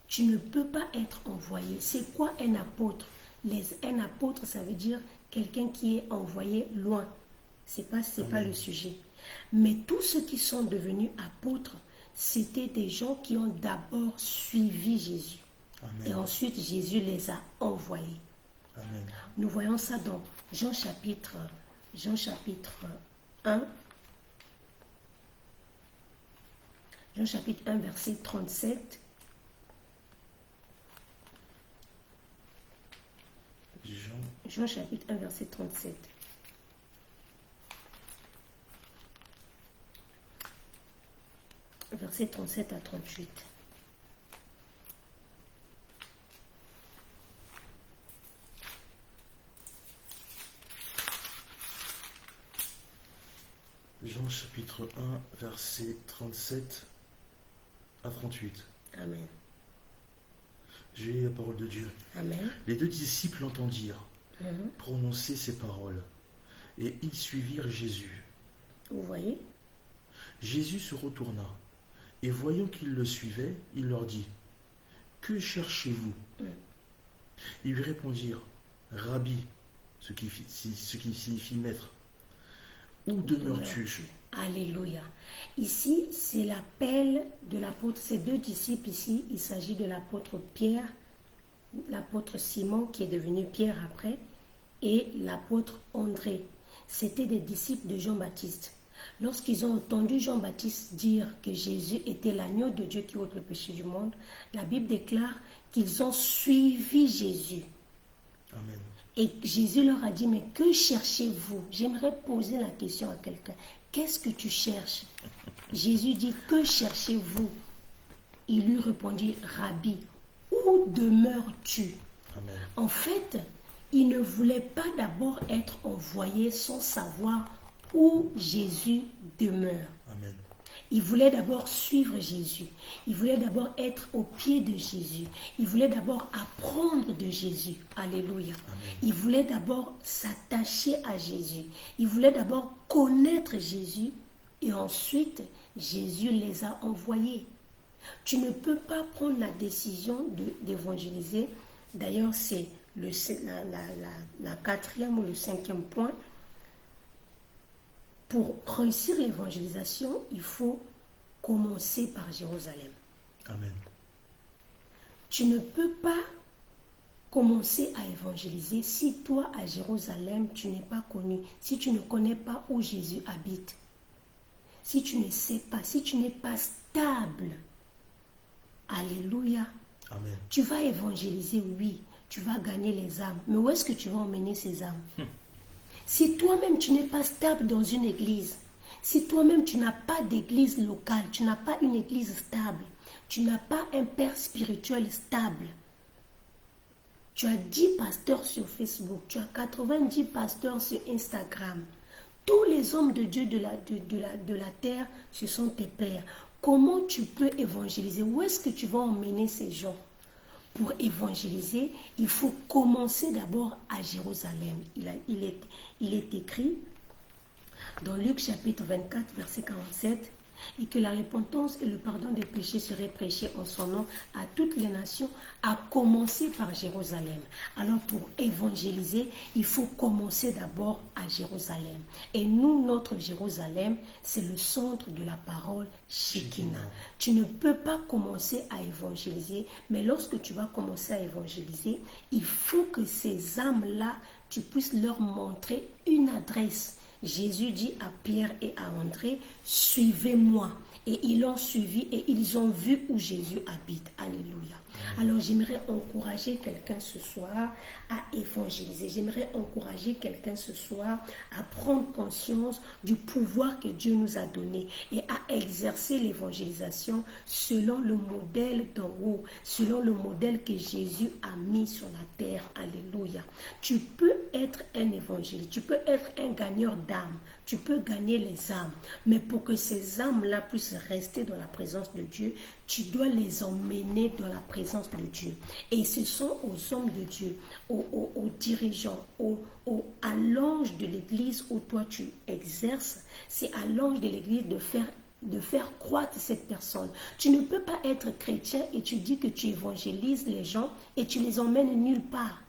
Speaker 2: Tu ne peux pas être envoyé. C'est quoi un apôtre? Un apôtre, ça veut dire quelqu'un qui est envoyé loin. C'est pas le sujet. Mais tous ceux qui sont devenus apôtres, c'était des gens qui ont d'abord suivi Jésus.
Speaker 1: Amen.
Speaker 2: Et ensuite, Jésus les a envoyés.
Speaker 1: Amen.
Speaker 2: Nous voyons ça dans Jean chapitre 1. Jean chapitre 1, verset 37. Jean chapitre 1, verset 37. Verset 37 à 38.
Speaker 1: Jean chapitre 1, verset 37 à 38.
Speaker 2: Amen.
Speaker 1: J'ai lu la parole de Dieu.
Speaker 2: Amen.
Speaker 1: Les deux disciples l'entendirent prononcer ces paroles, et ils suivirent Jésus.
Speaker 2: Vous voyez?
Speaker 1: Jésus se retourna, et voyant qu'ils le suivaient, il leur dit, « Que cherchez-vous » Ils lui répondirent, « Rabbi », ce qui signifie maître, « où demeures-tu »
Speaker 2: Alléluia. Ici, c'est l'appel de l'apôtre, ces deux disciples ici, il s'agit de l'apôtre Pierre, l'apôtre Simon qui est devenu Pierre après, et l'apôtre André. C'était des disciples de Jean-Baptiste. Lorsqu'ils ont entendu Jean-Baptiste dire que Jésus était l'agneau de Dieu qui ôte le péché du monde, la Bible déclare qu'ils ont suivi Jésus.
Speaker 1: Amen.
Speaker 2: Et Jésus leur a dit, mais que cherchez-vous? J'aimerais poser la question à quelqu'un. Qu'est-ce que tu cherches? Jésus dit, que cherchez-vous? Il lui répondit, Rabbi, où demeures-tu?
Speaker 1: Amen.
Speaker 2: En fait, il ne voulait pas d'abord être envoyé sans savoir où Jésus demeure.
Speaker 1: Amen.
Speaker 2: Il voulait d'abord suivre Jésus. Il voulait d'abord être au pied de Jésus. Il voulait d'abord apprendre de Jésus. Alléluia.
Speaker 1: Amen.
Speaker 2: Il voulait d'abord s'attacher à Jésus. Il voulait d'abord connaître Jésus. Et ensuite, Jésus les a envoyés. Tu ne peux pas prendre la décision d'évangéliser. D'ailleurs, c'est la quatrième ou le cinquième point. Pour réussir l'évangélisation, il faut commencer par Jérusalem.
Speaker 1: Amen.
Speaker 2: Tu ne peux pas commencer à évangéliser si toi, à Jérusalem, tu n'es pas connu, si tu ne connais pas où Jésus habite, si tu ne sais pas, si tu n'es pas stable. Alléluia.
Speaker 1: Amen.
Speaker 2: Tu vas évangéliser, oui, tu vas gagner les âmes. Mais où est-ce que tu vas emmener ces âmes? Si toi-même tu n'es pas stable dans une église, si toi-même tu n'as pas d'église locale, tu n'as pas une église stable, tu n'as pas un père spirituel stable, tu as 10 pasteurs sur Facebook, tu as 90 pasteurs sur Instagram, tous les hommes de Dieu de la terre, ce sont tes pères. Comment tu peux évangéliser? Où est-ce que tu vas emmener ces gens? Pour évangéliser, il faut commencer d'abord à Jérusalem. Il est écrit dans Luc chapitre 24, verset 47, et que la repentance et le pardon des péchés seraient prêchés en son nom à toutes les nations, à commencer par Jérusalem. Alors pour évangéliser, il faut commencer d'abord à Jérusalem. Et nous, notre Jérusalem, c'est le centre de la parole Shekinah. Tu ne peux pas commencer à évangéliser, mais lorsque tu vas commencer à évangéliser, il faut que ces âmes-là, tu puisses leur montrer une adresse. Jésus dit à Pierre et à André, suivez-moi. Et ils l'ont suivi et ils ont vu où Jésus habite. Alléluia. Alors j'aimerais encourager quelqu'un ce soir à évangéliser. J'aimerais encourager quelqu'un ce soir à prendre conscience du pouvoir que Dieu nous a donné et à exercer l'évangélisation selon le modèle d'en haut, selon le modèle que Jésus a mis sur la terre. Alléluia. Tu peux être un évangéliste, tu peux être un gagneur d'âmes, tu peux gagner les âmes, mais pour que ces âmes-là puissent rester dans la présence de Dieu, tu dois les emmener dans la présence de Dieu. Et ce sont aux hommes de Dieu, aux dirigeants, à l'ange de l'église où toi tu exerces, c'est à l'ange de l'église de faire croître cette personne. Tu ne peux pas être chrétien et tu dis que tu évangélises les gens et tu les emmènes nulle part.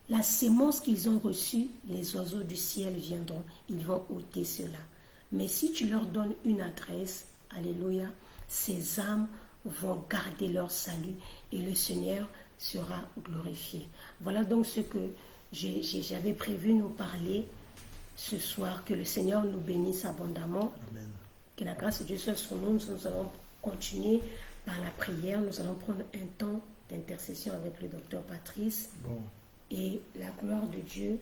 Speaker 2: la sémence qu'ils ont reçue, les oiseaux du ciel viendront, ils vont ôter cela. Mais si tu leur donnes une adresse, alléluia, ces âmes vont garder leur salut et le Seigneur sera glorifié. Voilà donc ce que j'avais prévu nous parler ce soir. Que le Seigneur nous bénisse abondamment.
Speaker 1: Amen.
Speaker 2: Que la grâce de Dieu soit sur nous. Nous allons continuer par la prière. Nous allons prendre un temps d'intercession avec le docteur Patrice.
Speaker 1: Bon.
Speaker 2: Et la gloire de Dieu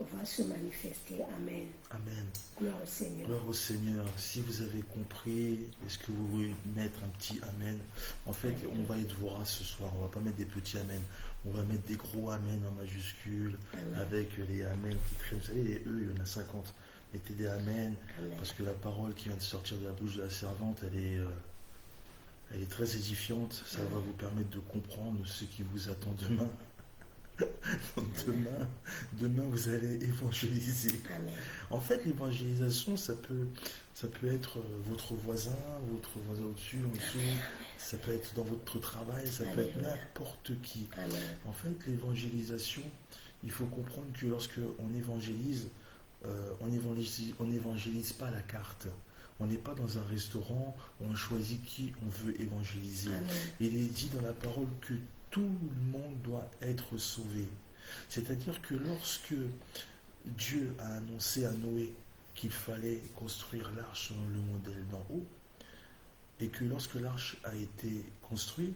Speaker 2: va se manifester. Amen.
Speaker 1: Amen.
Speaker 2: Gloire au Seigneur.
Speaker 1: Gloire au Seigneur. Si vous avez compris, est-ce que vous voulez mettre un petit Amen? En fait, on va être vorace ce soir. On ne va pas mettre des petits Amen. On va mettre des gros Amen en majuscule,
Speaker 2: Amen.
Speaker 1: avec les Amen qui traînent. Vous savez, les E, il y en a 50. Mettez des Amen,
Speaker 2: Amen.
Speaker 1: parce que la parole qui vient de sortir de la bouche de la servante, elle est très édifiante. Ça va vous permettre de comprendre ce qui vous attend demain. Demain, vous allez évangéliser.
Speaker 2: Amen.
Speaker 1: En fait, l'évangélisation, ça peut être votre voisin au-dessus, en dessous, ça peut être dans votre travail, ça peut être n'importe qui.
Speaker 2: Amen.
Speaker 1: En fait, l'évangélisation, il faut comprendre que lorsque on évangélise, on n'évangélise pas à la carte. On n'est pas dans un restaurant où on choisit qui on veut évangéliser.
Speaker 2: Amen.
Speaker 1: Il est dit dans la parole que tout le monde doit être sauvé. C'est-à-dire que lorsque Dieu a annoncé à Noé qu'il fallait construire l'arche selon le modèle d'en haut, et que lorsque l'arche a été construite,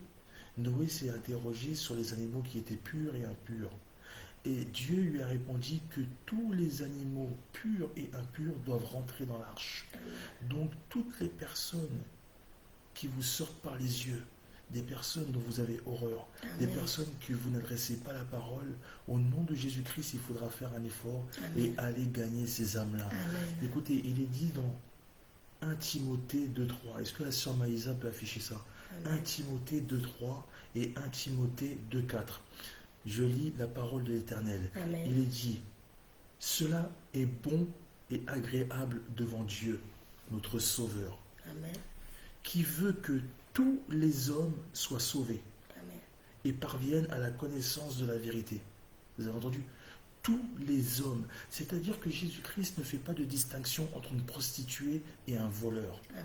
Speaker 1: Noé s'est interrogé sur les animaux qui étaient purs et impurs. Et Dieu lui a répondu que tous les animaux purs et impurs doivent rentrer dans l'arche. Donc toutes les personnes qui vous sortent par les yeux, des personnes dont vous avez horreur,
Speaker 2: Amen.
Speaker 1: des personnes que vous n'adressez pas la parole, au nom de Jésus-Christ, il faudra faire un effort
Speaker 2: Amen.
Speaker 1: et aller gagner ces âmes-là.
Speaker 2: Amen.
Speaker 1: Écoutez, il est dit dans 1 Timothée 2.3. Est-ce que la sœur Maïsa peut afficher ça?
Speaker 2: Amen.
Speaker 1: 1 Timothée 2.3 et 1 Timothée 2.4. Je lis la parole de l'Éternel.
Speaker 2: Amen.
Speaker 1: Il est dit, cela est bon et agréable devant Dieu, notre Sauveur,
Speaker 2: Amen.
Speaker 1: qui veut que tous les hommes soient sauvés
Speaker 2: Amen.
Speaker 1: et parviennent à la connaissance de la vérité. Vous avez entendu? Tous les hommes. C'est-à-dire que Jésus-Christ ne fait pas de distinction entre une prostituée et un voleur.
Speaker 2: Amen.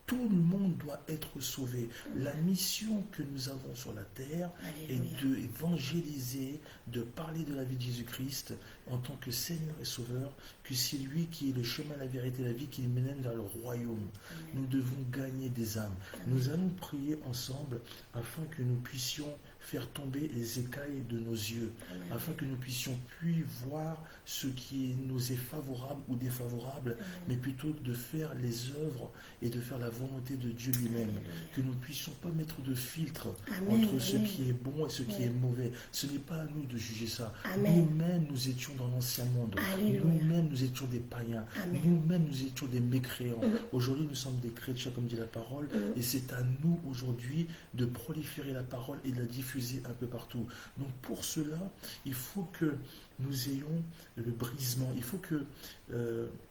Speaker 1: Tout le monde doit être sauvé. La mission que nous avons sur la terre
Speaker 2: Alléluia.
Speaker 1: est d'évangéliser, de parler de la vie de Jésus-Christ en tant que Seigneur et Sauveur, que c'est lui qui est le chemin, la vérité, la vie qui nous mène vers le royaume.
Speaker 2: Amen.
Speaker 1: Nous devons gagner des âmes. Nous allons prier ensemble afin que nous puissions faire tomber les écailles de nos yeux,
Speaker 2: Amen.
Speaker 1: afin que nous puissions puis voir ce qui nous est favorable ou défavorable, mais plutôt de faire les œuvres et de faire la volonté de Dieu lui-même.
Speaker 2: Alléluia.
Speaker 1: Que nous ne puissions pas mettre de filtre
Speaker 2: Amen.
Speaker 1: entre ce
Speaker 2: Amen.
Speaker 1: qui est bon et ce qui est mauvais. Ce n'est pas à nous de juger ça.
Speaker 2: Amen.
Speaker 1: Nous-mêmes, nous étions dans l'ancien monde.
Speaker 2: Alléluia.
Speaker 1: Nous-mêmes, nous étions des païens.
Speaker 2: Amen.
Speaker 1: Nous-mêmes, nous étions des mécréants. Aujourd'hui, nous sommes des chrétiens, comme dit la parole, et c'est à nous aujourd'hui de proliférer la parole et de la diffuser un peu partout. Donc pour cela, il faut que nous ayons le brisement. Il faut que,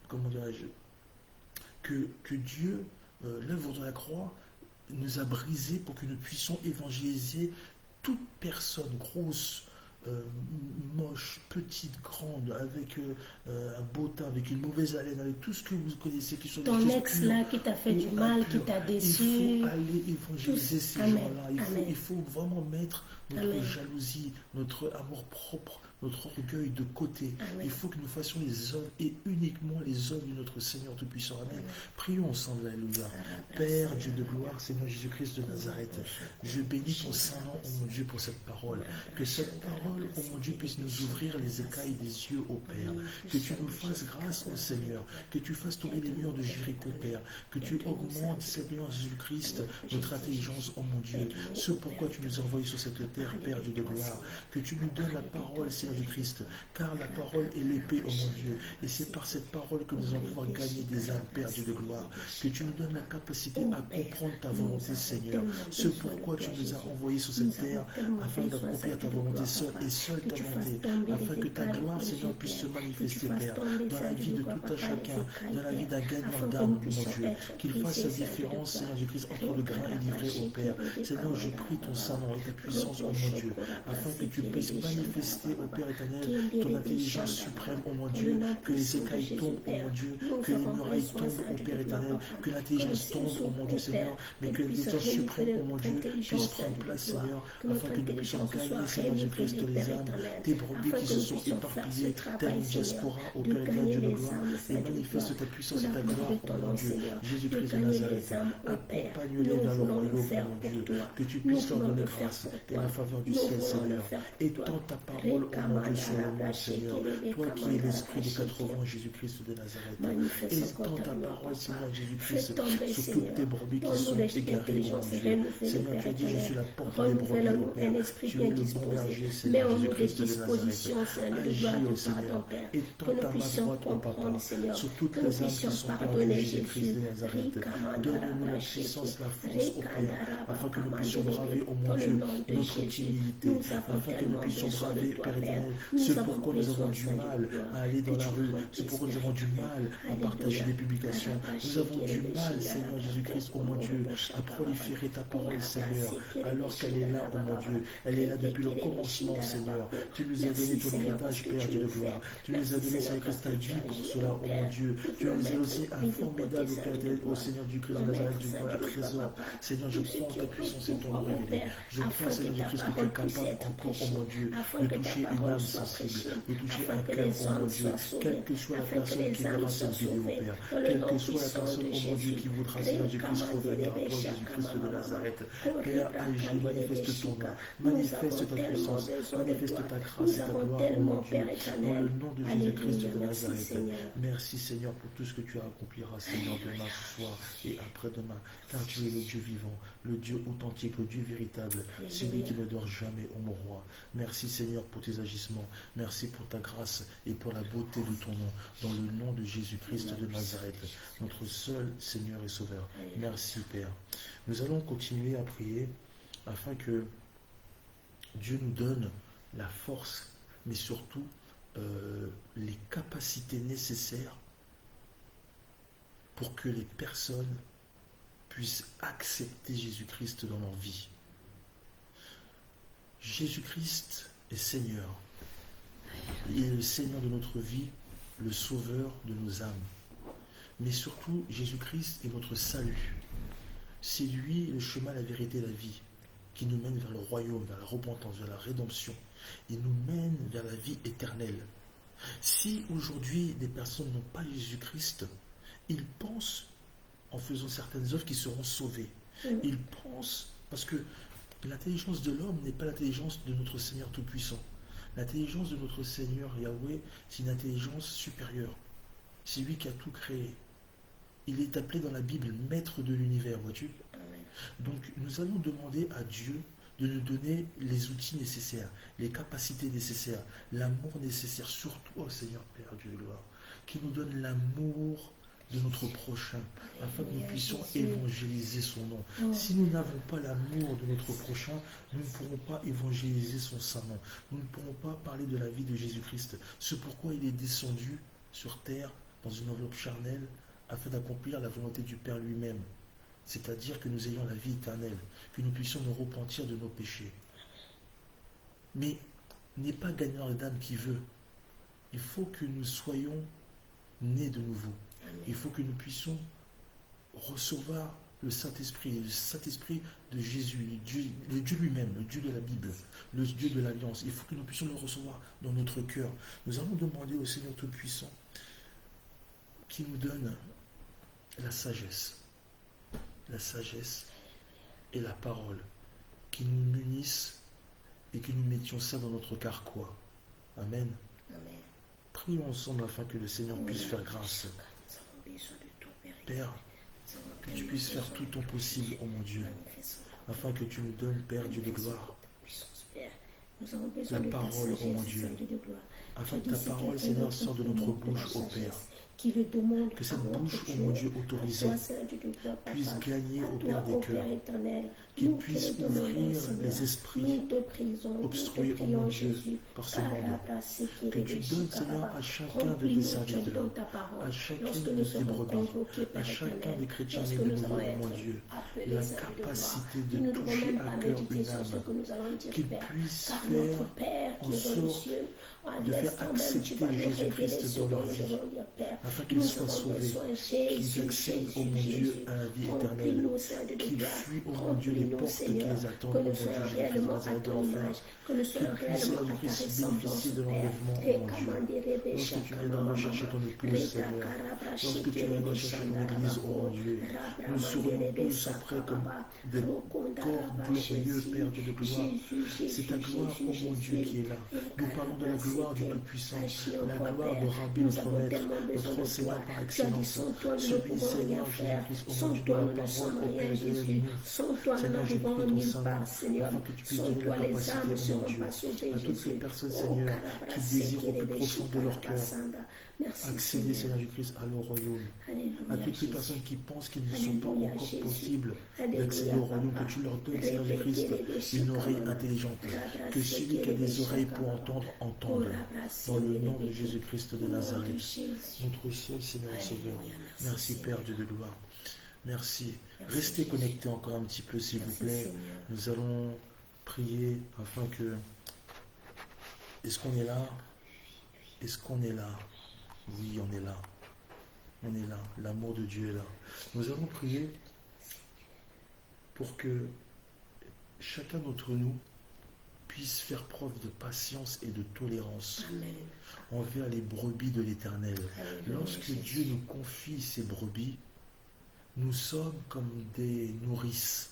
Speaker 1: comment dirais-je, que Dieu, l'œuvre de la croix, nous a brisé pour que nous puissions évangéliser toute personne grosse, moche, petite, grande, avec un beau teint, avec une mauvaise haleine, avec tout ce que vous connaissez qui sont
Speaker 2: Ton
Speaker 1: des choses
Speaker 2: ex
Speaker 1: pures
Speaker 2: là qui t'a fait
Speaker 1: ou
Speaker 2: du mal, qui
Speaker 1: impures.
Speaker 2: t'a déçu.
Speaker 1: Il faut aller évangéliser
Speaker 2: Tous.
Speaker 1: ces
Speaker 2: Amen.
Speaker 1: gens-là.
Speaker 2: Amen.
Speaker 1: Il faut vraiment mettre notre
Speaker 2: Amen.
Speaker 1: jalousie, notre amour propre, notre orgueil de côté.
Speaker 2: Amen.
Speaker 1: Il faut que nous fassions les œuvres et uniquement les œuvres de notre Seigneur Tout-Puissant. Amen. Prions ensemble, alléluia. Père, Dieu de gloire, Seigneur Jésus-Christ de Nazareth, je bénis ton Saint-Nom, oh mon Dieu, pour cette parole. Que cette parole, oh mon Dieu, puisse nous ouvrir les écailles des yeux, ô Père. Que tu nous fasses grâce, ô Seigneur. Que tu fasses tomber les murs de Jéricho, Père. Que tu augmentes, Seigneur Jésus-Christ, notre intelligence, oh mon Dieu. Ce pourquoi tu nous as envoyés sur cette terre, Père, Dieu de gloire. Que tu nous donnes la parole, Seigneur Jésus-Christ. Car la parole est l'épée, oh mon Dieu. Et c'est par cette parole que nous allons pouvoir gagner des âmes, Père, Dieu de gloire. Que tu nous donnes la capacité à comprendre ta volonté, Seigneur. Ce pourquoi tu nous as envoyés sur cette terre, afin d'accomplir ta volonté seule et seule ta volonté, afin que ta gloire, Seigneur, puisse se manifester, Père, dans la vie de tout un chacun, dans la vie d'un gagnant d'âme, mon Dieu, qu'il fasse la différence, Seigneur Jésus-Christ, entre le grain et l'ivraie, ô Père. Seigneur, je prie ton Saint-Nom et ta puissance, ô mon Dieu, afin que tu puisses manifester, ô Père éternel, ton intelligence suprême, oh mon Dieu, que les écailles tombent, oh mon Dieu, que les murailles tombent, oh Père éternel, que l'intelligence tombe, oh mon Dieu, Seigneur, mais que l'intelligence suprême, oh mon Dieu, puisse prendre place, Seigneur, afin que nous puissions gagner, Seigneur Jésus-Christ, les âmes, tes brebis qui se sont éparpillées, telle une diaspora, ô Père éternel, Dieu de gloire, et manifeste ta puissance et ta gloire, oh mon Dieu, Jésus-Christ de Nazareth, accompagne-les vers le royaume, mon Dieu, que tu puisses leur donner grâce et la faveur du ciel, Seigneur. Étends ta parole, oh mon Dieu, sur le monde, Seigneur. Toi qui es l'esprit des 80, Jésus-Christ de Nazareth. Étends ta parole, Seigneur Jésus-Christ, sur toutes tes brebis qui sont égarées, oh mon Dieu. Seigneur, tu as dit, je suis la porte des brebis, ô Père. Tu es le bon berger, Seigneur Jésus-Christ de Nazareth. Agis, ô Seigneur. Étends ta main droite, ô Papa, sur toutes les âmes qui sont perdues, Jésus-Christ de Nazareth. Donne-nous la puissance, la force, ô Père, afin que nous puissions braver, ô mon Dieu, notre timidité, afin que nous puissions braver, Père éternel, ce pourquoi nous avons du mal à aller dans la rue, ce pourquoi nous avons du mal à partager des publications. Nous avons du mal, Seigneur Jésus-Christ, ô mon Dieu, à proliférer ta parole, Seigneur, alors qu'elle est là, ô mon Dieu. Elle est là depuis le commencement, Seigneur. Tu nous as donné ton héritage, Père Dieu de gloire. Tu nous as donné, Seigneur Christ, ta vie pour cela, ô mon Dieu. Tu nous as aussi un formidable Père éternel, ô Seigneur du Christ de Nazareth, du roi, trésor. Seigneur, je prends ta puissance et ton révélé. Je prends, Seigneur Jésus-Christ, que tu es capable encore, ô mon Dieu, de toucher une âme sensible, de toucher un cœur, ô mon Dieu, quelle que soit la personne qui verra cette vidéo, Père, quelle que soit la personne, ô mon Dieu, qui voudra, Seigneur Jésus-Christ, revenir à toi, Jésus-Christ de Nazareth. Père, agis, manifeste ton nom, manifeste ta puissance, manifeste ta grâce et ta gloire, ô mon Dieu, dans le nom de Jésus-Christ de Nazareth. Merci, Seigneur, pour tout ce que tu accompliras, Seigneur, demain, ce soir et après-demain, car tu es le Dieu vivant, le Dieu authentique, le Dieu véritable, celui qui ne dort jamais, ô mon roi. Merci, Seigneur, pour tes agissements. Merci pour ta grâce et pour la beauté de ton nom, dans le nom de Jésus-Christ de Nazareth, notre seul Seigneur et Sauveur. Merci, Père. Nous allons continuer à prier afin que Dieu nous donne la force, mais surtout les capacités nécessaires pour que les personnes puissent accepter Jésus-Christ dans leur vie. Jésus-Christ est Seigneur. Il est le Seigneur de notre vie, le Sauveur de nos âmes. Mais surtout, Jésus-Christ est notre salut. C'est lui le chemin, la vérité, la vie, qui nous mène vers le royaume, vers la repentance, vers la rédemption. Il nous mène vers la vie éternelle. Si aujourd'hui des personnes n'ont pas Jésus-Christ, ils pensent, en faisant certaines œuvres, qu'ils seront sauvés. Ils pensent, parce que l'intelligence de l'homme n'est pas l'intelligence de notre Seigneur Tout-Puissant. L'intelligence de notre Seigneur Yahweh, c'est une intelligence supérieure. C'est lui qui a tout créé. Il est appelé dans la Bible maître de l'univers, vois-tu? Donc nous allons demander à Dieu de nous donner les outils nécessaires, les capacités nécessaires, l'amour nécessaire, surtout, oh Seigneur Père Dieu de gloire, qui nous donne l'amour de notre prochain, afin que nous puissions évangéliser son nom. Si nous n'avons pas l'amour de notre prochain, nous ne pourrons pas évangéliser son saint nom. Nous ne pourrons pas parler de la vie de Jésus-Christ. C'est pourquoi il est descendu sur terre, dans une enveloppe charnelle, afin d'accomplir la volonté du Père lui-même. C'est-à-dire que nous ayons la vie éternelle, que nous puissions nous repentir de nos péchés. Mais n'est pas gagnant d'âme qui veut. Il faut que nous soyons nés de nouveau. Il faut que nous puissions recevoir le Saint-Esprit de Jésus, le Dieu lui-même, le Dieu de la Bible, le Dieu de l'Alliance. Il faut que nous puissions le recevoir dans notre cœur. Nous allons demander au Seigneur Tout-Puissant qui nous donne la sagesse et la parole, qui nous munissent et que nous mettions ça dans notre carquois. Amen.
Speaker 2: Amen.
Speaker 1: Prions ensemble afin que le Seigneur puisse faire grâce. Père, que tu puisses faire tout ton possible, ô mon Dieu, afin que tu nous donnes, Père Dieu de gloire, la parole, ô mon Dieu, afin que ta parole, Seigneur, sorte de notre bouche, ô Père,
Speaker 2: qui le demande
Speaker 1: Que
Speaker 2: à
Speaker 1: cette
Speaker 2: notre
Speaker 1: bouche, oh
Speaker 2: Dieu,
Speaker 1: mon Dieu,
Speaker 2: à
Speaker 1: autorisée,
Speaker 2: toi, Seigneur Dieu de gloire,
Speaker 1: puisse
Speaker 2: Papa,
Speaker 1: gagner
Speaker 2: à
Speaker 1: au
Speaker 2: toi,
Speaker 1: Père des
Speaker 2: ô Père
Speaker 1: cœurs,
Speaker 2: éternel,
Speaker 1: qu'il
Speaker 2: nous te
Speaker 1: puisse
Speaker 2: le demandons,
Speaker 1: ouvrir
Speaker 2: Seigneur,
Speaker 1: les esprits
Speaker 2: nous te prions, nous te
Speaker 1: obstrués, oh mon
Speaker 2: prions,
Speaker 1: Dieu,
Speaker 2: Jésus,
Speaker 1: par ce monde. Que tu donnes, Seigneur, à chacun de tes
Speaker 2: remplis-nous, Seigneur,
Speaker 1: serviteurs,
Speaker 2: dans ta parole,
Speaker 1: à chacune
Speaker 2: lorsque
Speaker 1: de
Speaker 2: nous
Speaker 1: tes
Speaker 2: serons
Speaker 1: brebis,
Speaker 2: convoqués,
Speaker 1: à
Speaker 2: Père
Speaker 1: chacun
Speaker 2: éternel,
Speaker 1: des chrétiens nés
Speaker 2: lorsque
Speaker 1: de
Speaker 2: nous
Speaker 1: nouveau,
Speaker 2: allons
Speaker 1: oh mon
Speaker 2: être
Speaker 1: Dieu,
Speaker 2: appelés,
Speaker 1: la
Speaker 2: Seigneur de gloire,
Speaker 1: capacité
Speaker 2: nous
Speaker 1: de
Speaker 2: ne devons
Speaker 1: toucher
Speaker 2: même
Speaker 1: à
Speaker 2: pas
Speaker 1: cœur
Speaker 2: méditer
Speaker 1: une
Speaker 2: sur ce
Speaker 1: âme,
Speaker 2: que nous allons dire,
Speaker 1: qu'il
Speaker 2: Père,
Speaker 1: puisse
Speaker 2: car
Speaker 1: faire
Speaker 2: notre Père
Speaker 1: en
Speaker 2: qui est dans les
Speaker 1: sorte
Speaker 2: cieux, à
Speaker 1: de faire
Speaker 2: l'instant même, tu
Speaker 1: accepter
Speaker 2: vas nous révéler
Speaker 1: Jésus-Christ
Speaker 2: ce
Speaker 1: dans
Speaker 2: dont
Speaker 1: leur
Speaker 2: nous
Speaker 1: vie,
Speaker 2: devons dire, Père.
Speaker 1: afin qu'ils
Speaker 2: Nous
Speaker 1: soient
Speaker 2: avons
Speaker 1: sauvés,
Speaker 2: besoin,
Speaker 1: qu'ils
Speaker 2: Jésus,
Speaker 1: accèdent, oh
Speaker 2: Jésus,
Speaker 1: mon Dieu,
Speaker 2: Jésus.
Speaker 1: à la vie éternelle,
Speaker 2: Remplis-nous, Seigneur de
Speaker 1: qu'ils
Speaker 2: gloire.
Speaker 1: fuient, oh mon Dieu, les
Speaker 2: Remplis-nous,
Speaker 1: portes qui
Speaker 2: Seigneur.
Speaker 1: les attendent,
Speaker 2: Que
Speaker 1: oh
Speaker 2: nous
Speaker 1: mon Dieu,
Speaker 2: soyons
Speaker 1: Jésus-Christ de
Speaker 2: réellement à
Speaker 1: Nazareth de
Speaker 2: ton
Speaker 1: l'enfer,
Speaker 2: image. Que nous
Speaker 1: qu'ils
Speaker 2: soyons
Speaker 1: puissent,
Speaker 2: réellement
Speaker 1: Seigneur
Speaker 2: à ta
Speaker 1: Jésus-Christ,
Speaker 2: ressemblance,
Speaker 1: bénéficier de
Speaker 2: Père.
Speaker 1: l'enlèvement, oh
Speaker 2: Et
Speaker 1: mon Dieu.
Speaker 2: commander
Speaker 1: Lorsque tu viendras rechercher ton épouse, Seigneur, lorsque tu viendras chercher ton église, oh mon Dieu, nous serons tous après comme des corps glorieux, Père Dieu de gloire. C'est ta gloire, oh mon Dieu, qui est là. Nous parlons de la gloire du Tout-Puissant, la gloire de Rabbi, notre Maître, notre enseignant par excellence. Celui, Seigneur Jésus-Christ, oh mon Dieu, de la parole, au Père éternel, Seigneur, je prie ton Saint-Nom, afin que tu puisses donner la capacité, oh mon Dieu, à toutes ces personnes, Seigneur, qui désirent au plus profond de leur cœur accéder, Seigneur Jésus-Christ, à leur royaume. À toutes les personnes qui pensent qu'il ne sont pas encore possible d'accéder au royaume, que tu leur donnes, Seigneur Jésus-Christ, une oreille intelligente. Que celui qui a des oreilles pour entendre, entende. Dans le nom de Jésus-Christ de Nazareth, notre seul Seigneur et Sauveur. Merci, Père Dieu de gloire. Merci. Restez connectés encore un petit peu, s'il vous plaît. Nous allons prier afin que... Est-ce qu'on est là? Est-ce qu'on est là? Oui, on est là. On est là. L'amour de Dieu est là. Nous allons prier pour que chacun d'entre nous puisse faire preuve de patience et de tolérance envers les brebis de l'Éternel. Lorsque Dieu nous confie ces brebis, nous sommes comme des nourrices.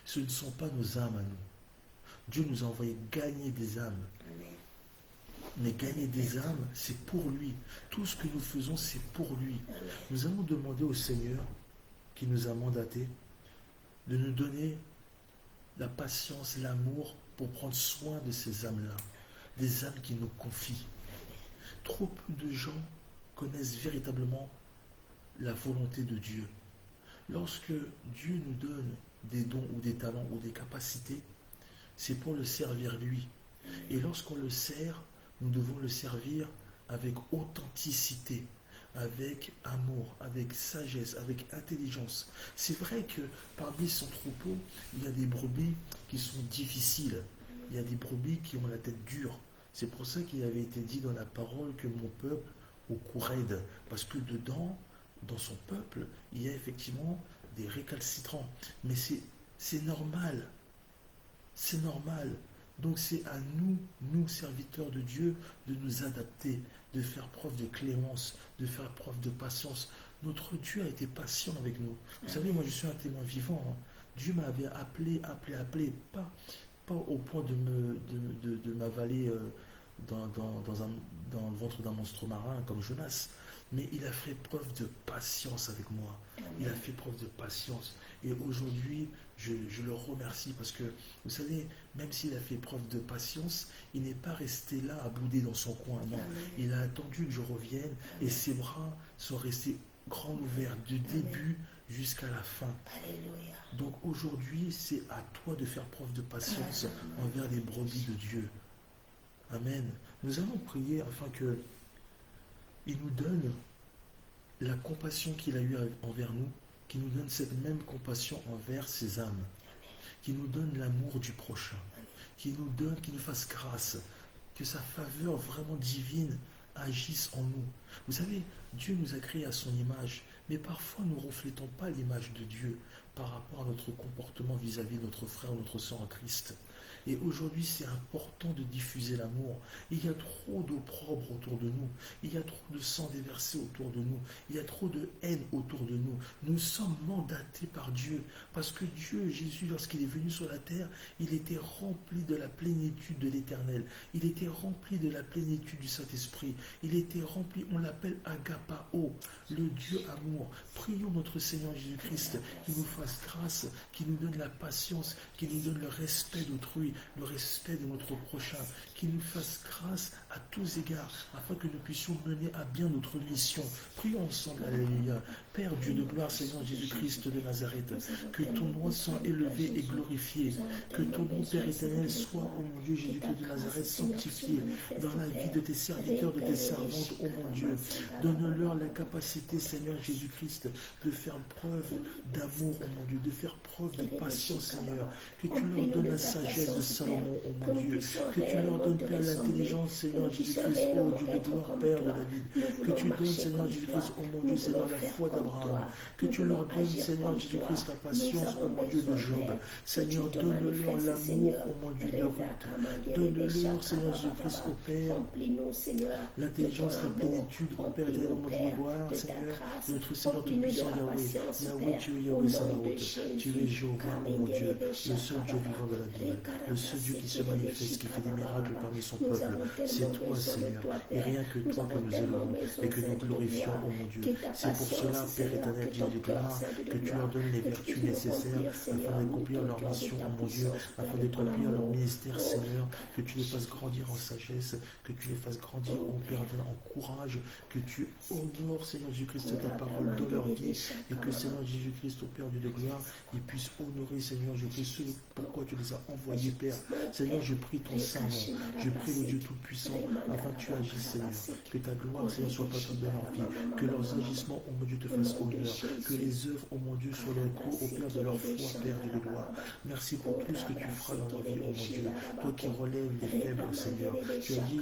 Speaker 1: Ce ne sont pas nos âmes à nous. Dieu nous a envoyé gagner des âmes. Mais gagner des âmes, c'est pour lui. Tout ce que nous faisons, c'est pour lui. Nous allons demander au Seigneur, qui nous a mandatés, de nous donner la patience, l'amour pour prendre soin de ces âmes-là. Des âmes qui nous confient. Trop peu de gens connaissent véritablement la volonté de Dieu. Lorsque Dieu nous donne des dons ou des talents ou des capacités, c'est pour le servir lui. Et lorsqu'on le sert, nous devons le servir avec authenticité, avec amour, avec sagesse, avec intelligence. C'est vrai que parmi son troupeau, il y a des brebis qui sont difficiles. Il y a des brebis qui ont la tête dure. C'est pour ça qu'il avait été dit dans la parole que mon peuple au cou raide. Parce que dedans, dans son peuple, il y a effectivement des récalcitrants. Mais c'est normal. C'est normal. Donc c'est à nous, nous serviteurs de Dieu, de nous adapter, de faire preuve de clémence, de faire preuve de patience. Notre Dieu a été patient avec nous. Vous savez, moi je suis un témoin vivant. Hein. Dieu m'avait appelé, pas au point de m'avaler dans le ventre d'un monstre marin comme Jonas. Mais il a fait preuve de patience avec moi. Il a fait preuve de patience. Et aujourd'hui, je le remercie parce que, vous savez, même s'il a fait preuve de patience, il n'est pas resté là à bouder dans son coin. Non, il a attendu que je revienne et ses bras sont restés grands ouverts du début jusqu'à la fin.
Speaker 2: Alléluia.
Speaker 1: Donc aujourd'hui, c'est à toi de faire preuve de patience envers les brebis de Dieu. Amen. Nous allons prier afin que il nous donne la compassion qu'il a eue envers nous, qu'il nous donne cette même compassion envers ses âmes, qu'il nous donne l'amour du prochain, qu'il nous fasse grâce, que sa faveur vraiment divine agisse en nous. Vous savez, Dieu nous a créés à son image, mais parfois nous ne reflétons pas l'image de Dieu par rapport à notre comportement vis-à-vis de notre frère ou notre sœur en Christ. Et aujourd'hui, c'est important de diffuser l'amour. Il y a trop d'opprobre autour de nous. Il y a trop de sang déversé autour de nous. Il y a trop de haine autour de nous. Nous sommes mandatés par Dieu. Parce que Dieu, Jésus, lorsqu'il est venu sur la terre, il était rempli de la plénitude de l'Éternel. Il était rempli de la plénitude du Saint-Esprit. Il était rempli, on l'appelle Agapao, le Dieu amour. Prions notre Seigneur Jésus-Christ qui nous fasse fasse grâce, qui nous donne la patience, qui nous donne le respect d'autrui, le respect de notre prochain, qui nous fasse grâce à tous égards, afin que nous puissions mener à bien notre mission. Prions ensemble, alléluia. Père Dieu de gloire, Seigneur Jésus-Christ de Nazareth, que ton nom soit élevé et glorifié, que ton nom, Père éternel, soit, ô mon Dieu, Jésus-Christ de Nazareth, sanctifié dans la vie de tes serviteurs, de tes servantes, ô mon Dieu. Donne-leur la capacité, Seigneur Jésus-Christ, de faire preuve d'amour, ô mon Dieu, de faire preuve de patience, Seigneur. Que tu leur donnes la sagesse de Salomon, ô mon Dieu. Que tu leur donnes, Père, l'intelligence, Seigneur Jésus-Christ, ô Dieu de gloire, Père de David. Que tu donnes, Seigneur Jésus-Christ, ô mon Dieu, Seigneur, la foi d'Abraham. Que tu leur donnes, Seigneur Jésus-Christ, la patience, ô mon Dieu, de Job. Seigneur, donne-leur l'amour, ô mon Dieu, de Ruth. Donne-leur, Seigneur Jésus-Christ, ô Père, l'intelligence, la plénitude, ô Père éternel, ô mon Dieu, gloire, Seigneur, notre Seigneur tout-puissant, Yahweh. Yahweh, tu es Yahweh Sabaoth. Tu es Jéhovah, ô mon Dieu, le seul Dieu vivant de la Bible, le seul Dieu qui se manifeste, qui fait des miracles parmi son peuple. C'est toi, Seigneur, et rien que toi que nous aimons et que nous glorifions, ô mon Dieu. C'est pour cela, Père éternel, Dieu de gloire, que tu leur donnes les vertus nécessaires afin d'accomplir leur mission, ô mon Dieu, afin d'accomplir leur ministère, Seigneur, que tu les fasses grandir en sagesse, que tu les fasses grandir, ô Père éternel, en courage, que tu honores, Seigneur Jésus-Christ, ta parole dans leur vie, et que, Seigneur Jésus-Christ, ô Père Dieu de gloire, ils puissent honorer, Seigneur Jésus-Christ, ce pourquoi tu les as envoyés, Père. Seigneur, je prie ton Saint-Nom, je prie le Dieu Tout-Puissant, afin que tu agisses, Seigneur, que ta gloire, Seigneur, soit pas toute dans leur vie, que leurs agissements, ô mon Dieu, te fassent honneur, que les œuvres, ô mon Dieu, soient l'écho, au Père de leur foi, Père Dieu de gloire. Merci pour tout ce que tu feras dans leur vie, ô mon Dieu, toi qui relèves les faibles, Seigneur. Tu as dit,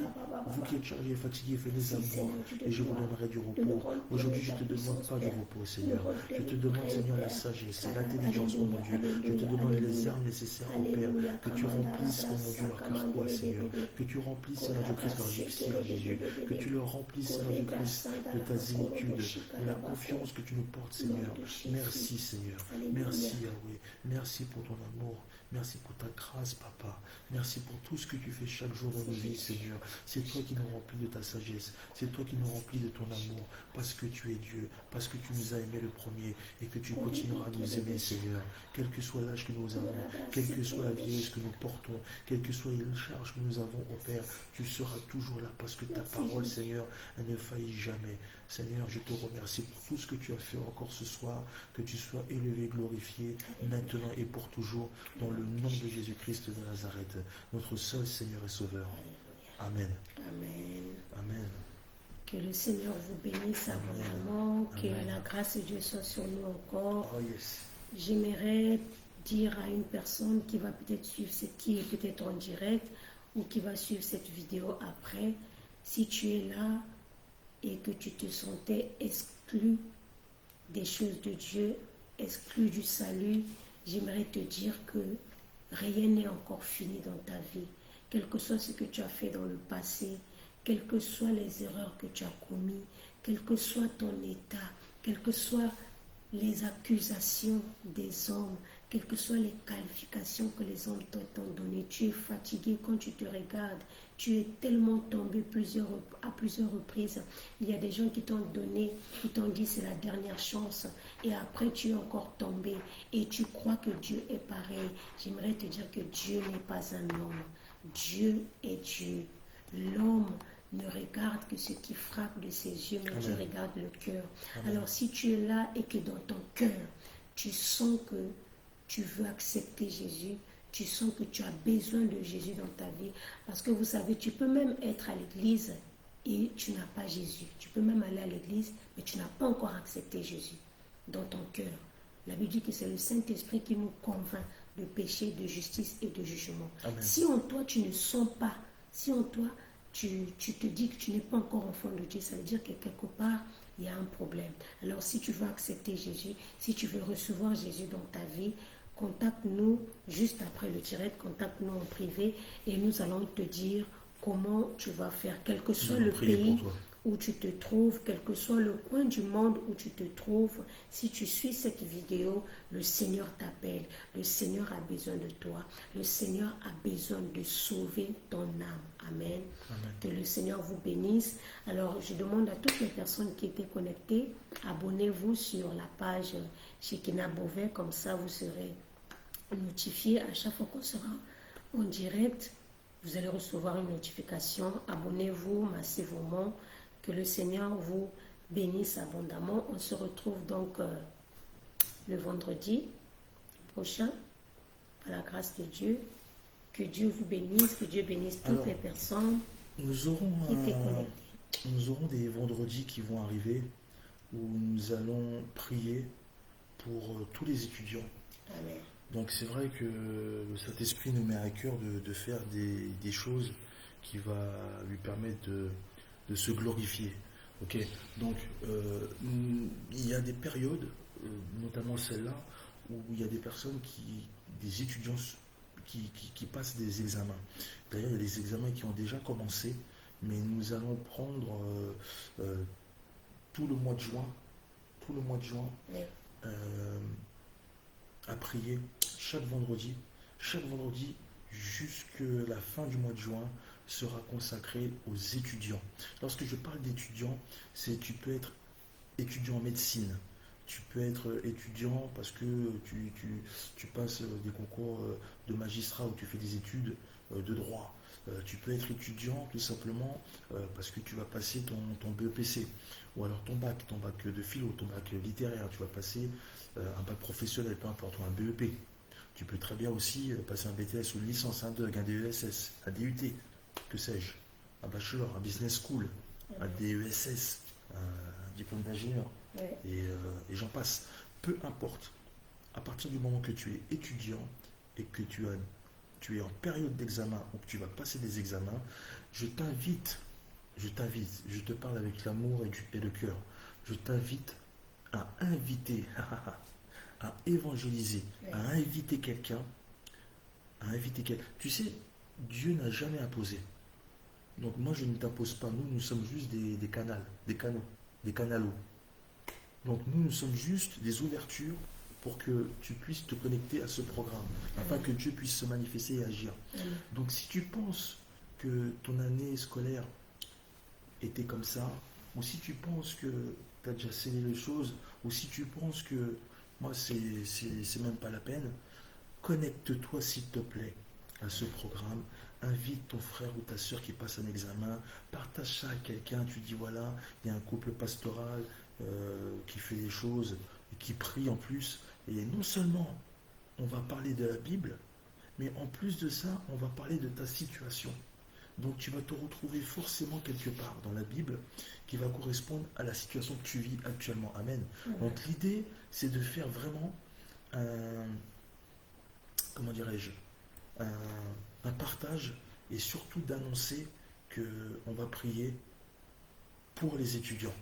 Speaker 1: vous qui êtes chargés et fatigués, venez à moi, et je vous donnerai du repos. Aujourd'hui, je ne te demande pas du repos, Seigneur. Je te demande, Seigneur, la sagesse, l'intelligence, ô mon Dieu. Je te demande les armes nécessaires, ô Père, que tu remplisses, ô mon Dieu, leur carquois, Seigneur. Que tu remplisses, Seigneur Jésus-Christ, leur difficile, Jésus. Que tu leur remplisses, Seigneur Jésus-Christ, de ta zénitude, de la confiance que tu nous portes, Seigneur. Merci, Seigneur. Merci, Yahweh. Merci pour ton amour. Merci pour ta grâce, Papa. Merci pour tout ce que tu fais chaque jour dans nos vies, Seigneur. C'est toi qui nous remplis de ta sagesse. C'est toi qui nous remplis de ton amour. Parce que tu es Dieu. Parce que tu nous as aimés le premier. Et que tu continueras à nous aimer, Seigneur. Quel que soit l'âge que nous avons. Quelle que soit la vieillesse que nous portons. Quelle que soit les charges que nous avons, ô Père. Tu seras toujours là. Parce que ta parole, Seigneur, elle ne faillit jamais. Seigneur, je te remercie pour tout ce que tu as fait encore ce soir. Que tu sois élevé, glorifié, maintenant et pour toujours. Dans le nom de Jésus-Christ de Nazareth, notre seul Seigneur et Sauveur. Amen.
Speaker 2: Amen.
Speaker 1: Amen.
Speaker 2: Que le Seigneur vous bénisse abondamment, que la grâce de Dieu soit sur nous encore.
Speaker 1: Oh yes.
Speaker 2: J'aimerais dire à une personne qui va peut-être suivre qui est peut-être en direct ou qui va suivre cette vidéo après, si tu es là et que tu te sentais exclu des choses de Dieu, exclu du salut, j'aimerais te dire que rien n'est encore fini dans ta vie. Quel que soit ce que tu as fait dans le passé, quelles que soient les erreurs que tu as commises, quel que soit ton état, quelles que soient les accusations des hommes, quelles que soient les qualifications que les hommes t'ont données, tu es fatigué quand tu te regardes, tu es tellement tombé à plusieurs reprises. Il y a des gens qui t'ont donné, qui t'ont dit c'est la dernière chance, et après tu es encore tombé, et tu crois que Dieu est pareil. J'aimerais te dire que Dieu n'est pas un homme. Dieu est Dieu. L'homme ne regarde que ce qui frappe de ses yeux, mais Dieu regarde le cœur. Alors si tu es là et que dans ton cœur, tu sens que tu veux accepter Jésus, tu sens que tu as besoin de Jésus dans ta vie, parce que vous savez, tu peux même être à l'église et tu n'as pas Jésus. Tu peux même aller à l'église, mais tu n'as pas encore accepté Jésus dans ton cœur. La Bible dit que c'est le Saint-Esprit qui nous convainc de péché, de justice et de jugement. Amen. Si en toi tu ne sens pas, si en toi tu te dis que tu n'es pas encore enfant de Dieu, ça veut dire que quelque part, il y a un problème. Alors si tu veux accepter Jésus, si tu veux recevoir Jésus dans ta vie, contacte-nous juste après le direct, contacte-nous en privé et nous allons te dire comment tu vas faire, quel que soit le pays où tu te trouves, quel que soit le coin du monde où tu te trouves, si tu suis cette vidéo, le Seigneur t'appelle, le Seigneur a besoin de toi, le Seigneur a besoin de sauver ton âme. Amen.
Speaker 1: Amen.
Speaker 2: Que le Seigneur vous bénisse. Alors, je demande à toutes les personnes qui étaient connectées, abonnez-vous sur la page Shekinah Beauvais, comme ça vous serez notifiés à chaque fois qu'on sera en direct. Vous allez recevoir une notification. Abonnez-vous massivement. Que le Seigneur vous bénisse abondamment. On se retrouve donc le vendredi prochain, par la grâce de Dieu. Que Dieu vous bénisse, que Dieu bénisse toutes les personnes
Speaker 1: nous aurons
Speaker 2: qui étaient connectées.
Speaker 1: Nous aurons des vendredis qui vont arriver où nous allons prier pour tous les étudiants.
Speaker 2: Amen.
Speaker 1: Donc c'est vrai que le Saint-Esprit nous met à cœur de faire des choses qui va lui permettre de se glorifier. Ok. Donc il y a des périodes, notamment celle-là, où il y a des personnes des étudiants qui passent des examens. D'ailleurs, il y a des examens qui ont déjà commencé, mais nous allons prendre tout le mois de juin,
Speaker 2: Oui.
Speaker 1: à prier chaque vendredi jusqu'à la fin du mois de juin sera consacré aux étudiants. Lorsque je parle d'étudiants, tu peux être étudiant en médecine, tu peux être étudiant parce que tu passes des concours de magistrat ou tu fais des études de droit. Tu peux être étudiant tout simplement parce que tu vas passer ton BEPC ou alors ton bac de philo, ton bac littéraire, tu vas passer un bac professionnel, peu importe, ou un BEP. Tu peux très bien aussi passer un BTS ou une licence, un DEUG, un DESS, un DUT, que sais-je, un bachelor, un business school, un DESS, un diplôme d'ingénieur, et j'en passe. Peu importe, à partir du moment que tu es étudiant et que tu es en période d'examen ou que tu vas passer des examens, je t'invite, je te parle avec l'amour et le cœur, je t'invite à inviter, à évangéliser, à inviter quelqu'un, Tu sais, Dieu n'a jamais imposé. Donc moi, je ne t'impose pas. Nous sommes juste des canalos. Donc nous sommes juste des ouvertures pour que tu puisses te connecter à ce programme, afin que Dieu puisse se manifester et agir. Donc si tu penses que ton année scolaire était comme ça, ou si tu penses que tu as déjà scellé les choses, ou si tu penses que moi c'est même pas la peine, connecte-toi s'il te plaît à ce programme, invite ton frère ou ta soeur qui passe un examen, partage ça à quelqu'un, tu dis voilà, il y a un couple pastoral qui fait des choses, et qui prie en plus, et non seulement on va parler de la Bible, mais en plus de ça, on va parler de ta situation. Donc tu vas te retrouver forcément quelque part dans la Bible qui va correspondre à la situation que tu vis actuellement. Amen. Donc l'idée, c'est de faire vraiment comment dirais-je, un partage et surtout d'annoncer qu'on va prier pour les étudiants.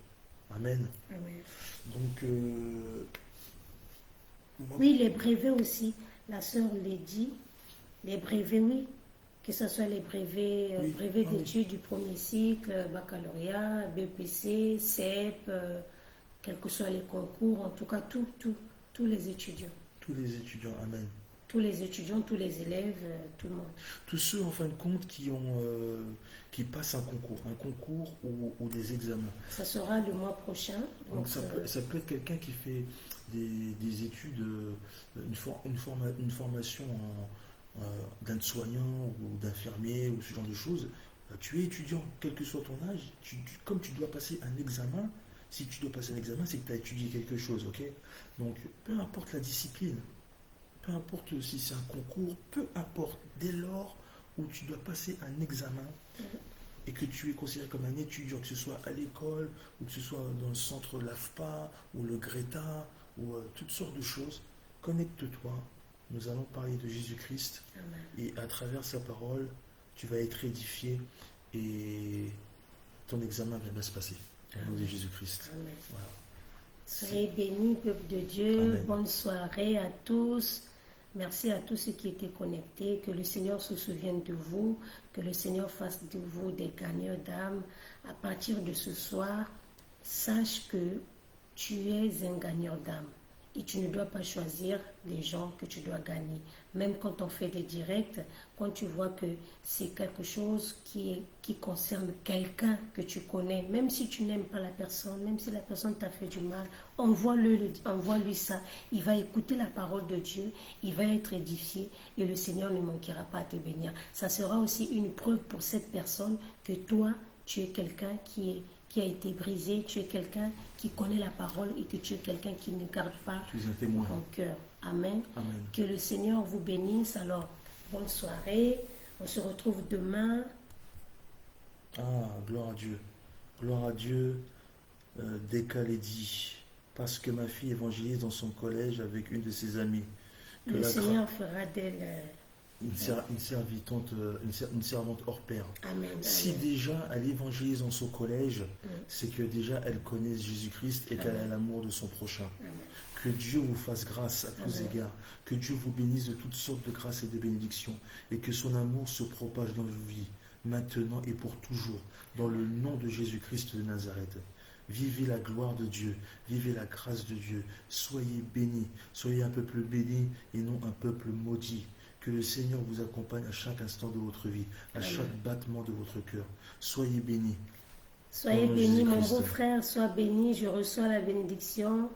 Speaker 1: Amen.
Speaker 2: Amen.
Speaker 1: Donc,
Speaker 2: oui, les brevets aussi. La sœur l'a dit. Les brevets, oui. Que ce soit les brevets d'études du premier cycle, baccalauréat, BPC, CEP, quels que soient les concours, en tout cas, tous les étudiants.
Speaker 1: Tous les étudiants, amen.
Speaker 2: Tous les étudiants, tous les élèves, tout le monde.
Speaker 1: Tous ceux, en fin de compte, qui passent un concours ou des examens.
Speaker 2: Ça sera le mois prochain.
Speaker 1: Donc ça peut être quelqu'un qui fait des études, une formation d'aide-soignant ou d'infirmier ou ce genre de choses. Tu es étudiant, quel que soit ton âge, comme tu dois passer un examen, si tu dois passer un examen, c'est que tu as étudié quelque chose, ok? Donc, peu importe la discipline, peu importe si c'est un concours, peu importe, dès lors où tu dois passer un examen et que tu es considéré comme un étudiant, que ce soit à l'école ou que ce soit dans le centre LAFPA ou le Greta ou toutes sortes de choses, connecte-toi. Nous allons parler de Jésus-Christ et à travers sa parole, tu vas être édifié et ton examen va bien se passer. Au nom de Jésus-Christ. Voilà.
Speaker 2: Soyez bénis, peuple de Dieu.
Speaker 1: Amen.
Speaker 2: Bonne soirée à tous. Merci à tous ceux qui étaient connectés. Que le Seigneur se souvienne de vous. Que le Seigneur fasse de vous des gagneurs d'âme. À partir de ce soir, sache que tu es un gagneur d'âme. Et tu ne dois pas choisir les gens que tu dois gagner. Même quand on fait des directs, quand tu vois que c'est quelque chose qui concerne quelqu'un que tu connais, même si tu n'aimes pas la personne, même si la personne t'a fait du mal, envoie-lui ça. Il va écouter la parole de Dieu, il va être édifié et le Seigneur ne manquera pas à te bénir. Ça sera aussi une preuve pour cette personne que toi, tu es quelqu'un qui a été brisé, tu es quelqu'un qui connaît la parole et que tu es quelqu'un qui ne garde pas ton cœur. Amen.
Speaker 1: Amen.
Speaker 2: Que le Seigneur vous bénisse. Alors, bonne soirée. On se retrouve demain.
Speaker 1: Ah, gloire à Dieu. Gloire à Dieu. Décalé dit, parce que ma fille évangélise dans son collège avec une de ses amies.
Speaker 2: Le Seigneur fera d'elle
Speaker 1: une servante hors pair.
Speaker 2: Amen.
Speaker 1: Si
Speaker 2: Amen.
Speaker 1: déjà elle évangélise dans son collège, c'est que déjà elle connaît Jésus-Christ et qu'elle a l'amour de son prochain.
Speaker 2: Amen.
Speaker 1: Que Dieu vous fasse grâce à tous
Speaker 2: Amen.
Speaker 1: égards. Que Dieu vous bénisse de toutes sortes de grâces et de bénédictions. Et que son amour se propage dans vos vies, maintenant et pour toujours, dans le nom de Jésus-Christ de Nazareth. Vivez la gloire de Dieu, vivez la grâce de Dieu. Soyez bénis, soyez un peuple béni et non un peuple maudit. Que le Seigneur vous accompagne à chaque instant de votre vie, à
Speaker 2: Amen.
Speaker 1: chaque battement de votre cœur. Soyez bénis.
Speaker 2: Soyez
Speaker 1: Au nom de
Speaker 2: bénis, mon
Speaker 1: Jésus-Christ.
Speaker 2: beau frère, sois béni. Je reçois la bénédiction.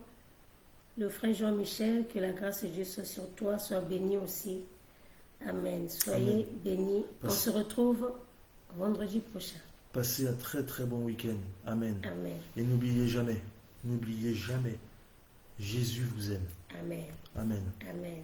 Speaker 2: Le frère Jean-Michel, que la grâce de Dieu soit sur toi, sois béni aussi. Amen. Soyez
Speaker 1: Amen.
Speaker 2: bénis. On se retrouve vendredi prochain.
Speaker 1: Passez un très très bon week-end. Amen.
Speaker 2: Amen.
Speaker 1: Et n'oubliez jamais, Jésus vous aime.
Speaker 2: Amen.
Speaker 1: Amen.
Speaker 2: Amen.